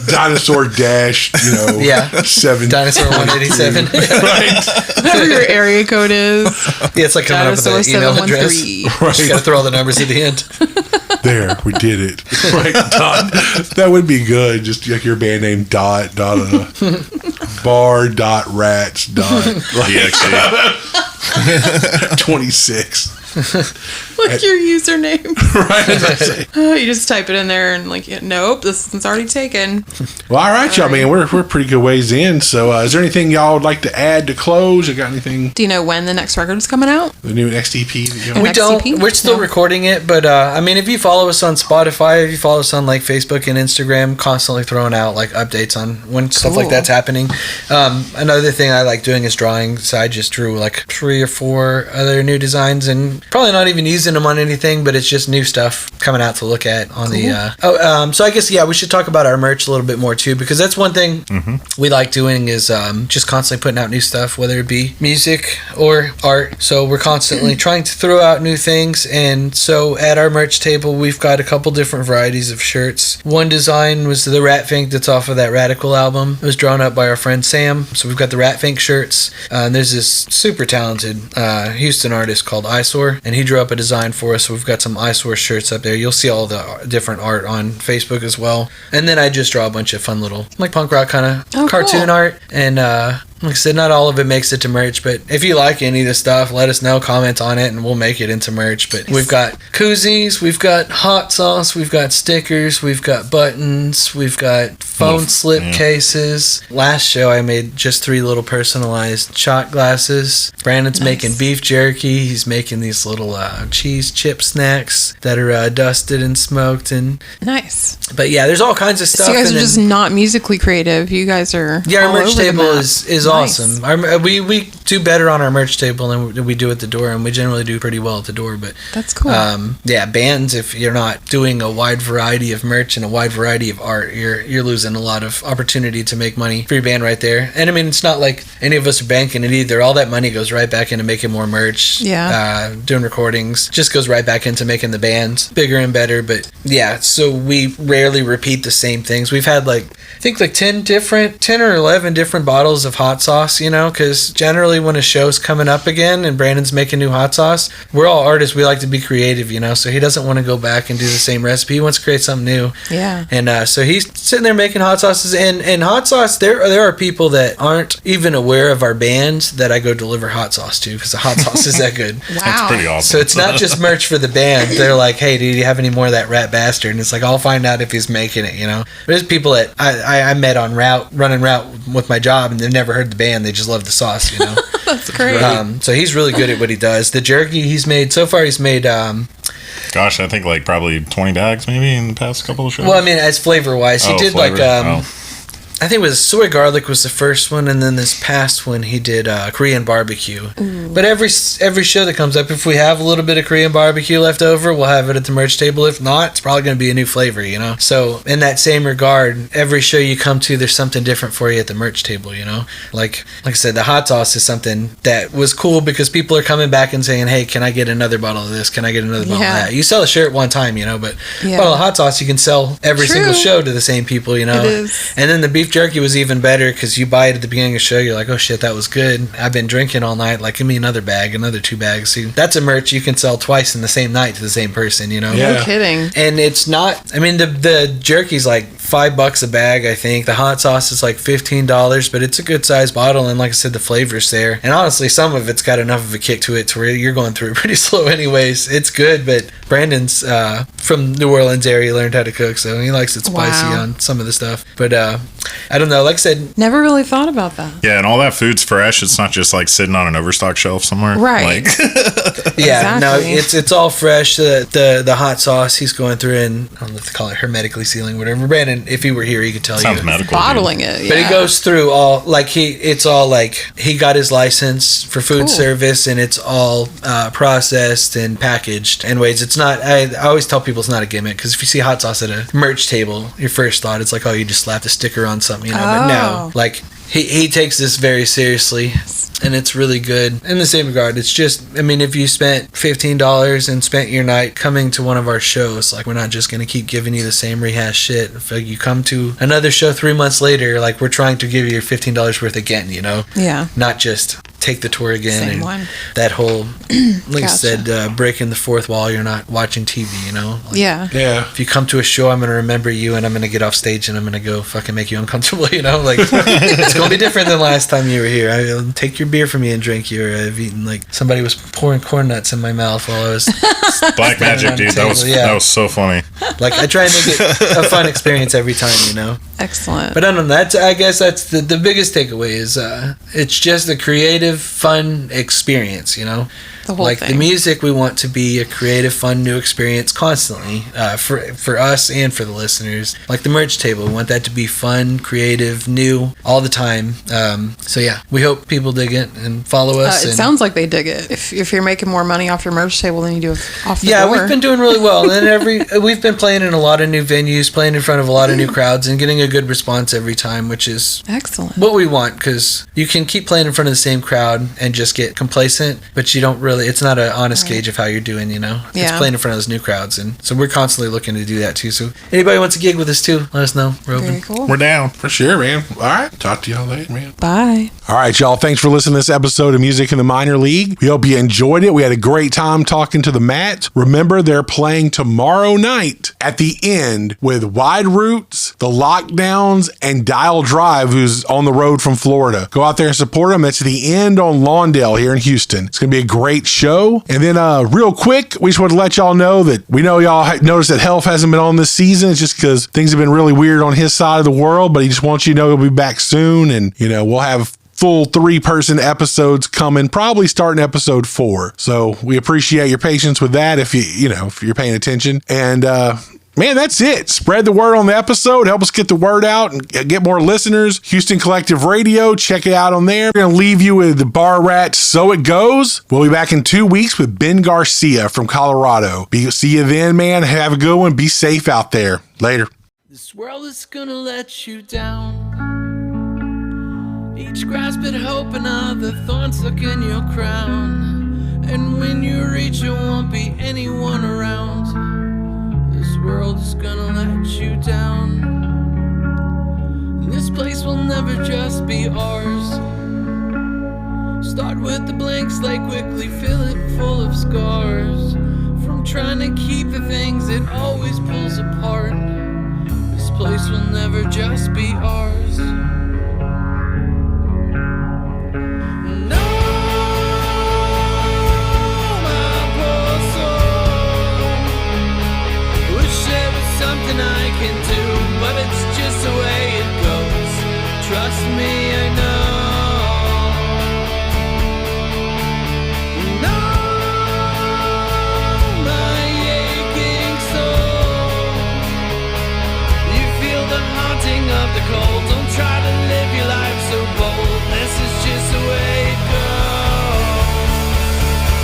A: Dinosaur dash, 7.
D: Dinosaur 187.
A: Right.
B: Whatever your area code is.
D: Yeah, it's like coming
B: Dinosaur
D: up with an email address.
B: 713.
A: Right.
D: You gotta throw all the numbers at the end.
A: There, we did it. Right, done. That would be good. Just like your band name bar rats
C: EXE.
A: 26.
B: Like your username.
A: Right.
B: You just type it in there and like, nope, this one's already taken.
A: Well, all right, y'all, man. We're pretty good ways in. So is there anything y'all would like to add to close? You got anything?
B: Do you know when the next record is coming out?
A: The new XTP?
D: We don't. We're still recording it, but I mean, if you follow us on Spotify, if you follow us on like Facebook and Instagram, constantly throwing out like updates on when stuff like that's happening. Another thing I like doing is drawing. So I just drew like 3 or 4 other new designs, and probably not even using them on anything, but it's just new stuff coming out to look at on the. So I guess we should talk about our merch a little bit more too, because that's one thing we like doing is just constantly putting out new stuff, whether it be music or art. So we're constantly trying to throw out new things, and so at our merch table we've got a couple different varieties of shirts. One design was the Rat Fink that's off of that Radical album. It was drawn up by our friend Sam. So we've got the Rat Fink shirts. And there's this super talented Houston artist called Eyesore, and he drew up a design for us. So we've got some Eyesore shirts up there. You'll see all the different art on Facebook as well. And then I just draw a bunch of fun little like punk rock kind of cartoon art. And like I said, not all of it makes it to merch, but if you like any of this stuff, let us know, comment on it, and we'll make it into merch. But we've got koozies, we've got hot sauce, we've got stickers, we've got buttons, we've got phone slip cases. Last show I made just 3 little personalized shot glasses. Brandon's making beef jerky. He's making these little cheese chip snacks that are dusted and smoked. And
B: nice.
D: But yeah, there's all kinds of stuff.
B: So you guys are just not musically creative. You guys are
D: our merch table is
B: nice.
D: Awesome. We do better on our merch table than we do at the door, and we generally do pretty well at the door. But
B: that's cool.
D: Bands, if you're not doing a wide variety of merch and a wide variety of art, you're losing a lot of opportunity to make money for your band right there. And I mean, it's not like any of us are banking it either. All that money goes right back into making more merch. Doing recordings just goes right back into making the bands bigger and better. But yeah, so we rarely repeat the same things. We've had I think 10 or 11 different bottles of hot sauce, because generally when a show's coming up again and Brandon's making new hot sauce, we're all artists. We like to be creative, so he doesn't want to go back and do the same recipe. He wants to create something new. Yeah. And so he's sitting there making hot sauces, and hot sauce, there are people that aren't even aware of our band that I go deliver hot sauce to, because the hot sauce is that good.
B: Wow.
C: That's pretty awesome.
D: So it's not just merch for the band. They're like, hey, do you have any more of that rat bastard? And it's like, I'll find out if he's making it, But there's people that I met on running route with my job, and they've never heard the band. They just love the sauce,
B: That's great.
D: So he's really good at what he does. The jerky he's made
C: gosh, I think probably 20 bags maybe in the past couple of shows.
D: Well, I mean, as flavor wise, he did I think it was soy garlic was the first one, and then this past one he did Korean barbecue. Ooh. But every show that comes up, if we have a little bit of Korean barbecue left over, we'll have it at the merch table. If not, it's probably going to be a new flavor, So in that same regard, every show you come to, there's something different for you at the merch table, Like I said, the hot sauce is something that was cool because people are coming back and saying, hey, can I get another bottle of this? Can I get another bottle of that? You sell a shirt one time, but bottle of hot sauce you can sell every single show to the same people,
B: It is.
D: And then the beef jerky was even better because you buy it at the beginning of the show, you're like, oh shit, that was good. I've been drinking all night, give me another 2 bags. See, that's a merch you can sell twice in the same night to the same person,
B: No kidding.
D: And it's not, I mean, the jerky's $5 a bag, I think. The hot sauce is $15, but it's a good sized bottle, and like I said, the flavor's there. And honestly, some of it's got enough of a kick to it to where you're going through it pretty slow anyways. It's good, but Brandon's from New Orleans area, learned how to cook, so he likes it spicy on some of the stuff. But I don't know, like I said,
B: never really thought about that.
C: Yeah, and all that food's fresh. It's not just sitting on an overstock shelf somewhere.
B: Right.
D: Yeah, exactly. No, it's all fresh. The hot sauce he's going through, and I don't know if they call it hermetically sealing, whatever. Brandon, if he were here, he could tell
C: Sounds
D: you.
C: Medical,
B: bottling it, yeah.
D: But he goes through all he got his license for food service, and it's all processed and packaged. Anyways, it's not. I always tell people it's not a gimmick, because if you see hot sauce at a merch table, your first thought it's like, oh, you just slapped a sticker on something, But no, he takes this very seriously, and it's really good. In the same regard, it's just, I mean, if you spent $15 and spent your night coming to one of our shows, we're not just going to keep giving you the same rehash shit. If you come to another show 3 months later, we're trying to give you your $15 worth again,
B: Yeah.
D: Not just take the tour again.
B: Same
D: and
B: one.
D: That whole, like I said, breaking the fourth wall, you're not watching TV,
B: Yeah.
D: If you come to a show, I'm going to remember you, and I'm going to get off stage, and I'm going to go fucking make you uncomfortable, It's going to be different than last time you were here. I'll take your beer from you and drink you, or I've eaten, somebody was pouring corn nuts in my mouth while I was
C: Black magic, dude. That was so funny.
D: I try and make it a fun experience every time,
B: Excellent.
D: But I don't know. I guess that's the biggest takeaway is it's just a creative, fun experience, you know?
B: The whole
D: like
B: thing.
D: the music, we want to be a creative, fun, new experience constantly for us and for the listeners. Like the merch table, we want that to be fun, creative, new all the time. So yeah, we hope people dig it and follow us.
B: It sounds like they dig it. If you're making more money off your merch table than you do off the
D: yeah,
B: door.
D: we've been doing really well, and we've been playing in a lot of new venues, playing in front of a lot of new crowds, and getting a good response every time, which is
B: excellent.
D: what we want, because you can keep playing in front of the same crowd and just get complacent, but you don't really. It's not an honest gauge of how you're doing, you know. It's
B: Yeah.
D: playing in front of those new crowds, and so we're constantly looking to do that too. So anybody wants to gig with us too, let us know. We're open.
B: Very cool.
C: We're down.
A: For sure, man. All right. Talk to y'all later, man.
B: Bye.
A: All right, y'all. Thanks for listening to this episode of Music in the Minor League. We hope you enjoyed it. We had a great time talking to the Mats. Remember, they're playing tomorrow night at the End with Wide Roots, The Lockdowns, and Dial Drive, who's on the road from Florida. Go out there and support them. It's the End on Lawndale here in Houston. It's going to be a great show. And then real quick, we just want to let y'all know that we know y'all noticed that Health hasn't been on this season. It's just because things have been really weird on his side of the world, but he just wants you to know he'll be back soon. And, you know, we'll have full 3-person episodes coming, probably starting episode 4. So we appreciate your patience with that if if you're paying attention. And, man, that's it. Spread the word on the episode. Help us get the word out and get more listeners. Houston Collective Radio. Check it out on there. We're going to leave you with the Bar Rats. So It Goes. We'll be back in 2 weeks with Ben Garcia from Colorado. See you then, man. Have a good one. Be safe out there. Later.
D: This world is gonna let you down. Each grasp at hope, another thorn stuck in your crown. And when you reach, there won't be anyone around. This world is gonna let you down. And this place will never just be ours. Start with the blank slate, quickly fill it full of scars. From trying to keep the things it always pulls apart. This place will never just be ours. No, my poor soul. Wish there was something I can do, but it's just the way it goes. Trust me, I know. No, my aching soul. You feel the haunting of the cold. Don't try to live your life so bold. This is just the way it goes.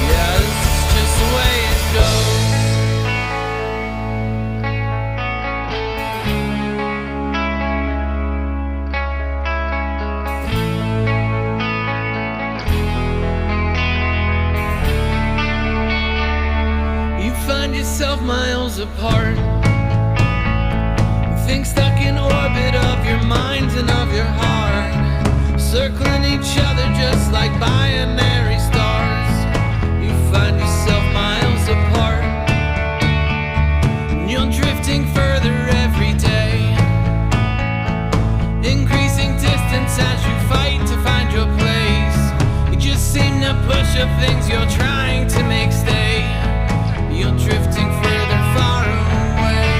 D: Yeah, this is just the way it goes. You find yourself miles apart. Things stuck in orbit of your mind and of your heart, circling each other just like binary stars. You find yourself miles apart, and you're drifting further every day, increasing distance as you fight to find your place. You just seem to push up things you're trying to make stay. You're drifting further far away.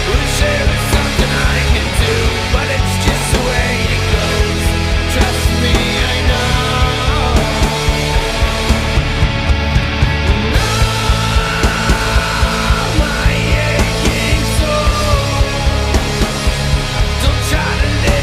D: Wish there was something I can do, but it's just the way it goes. Trust me, I know. No, my aching soul. Don't try to live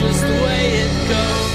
E: just the way it goes.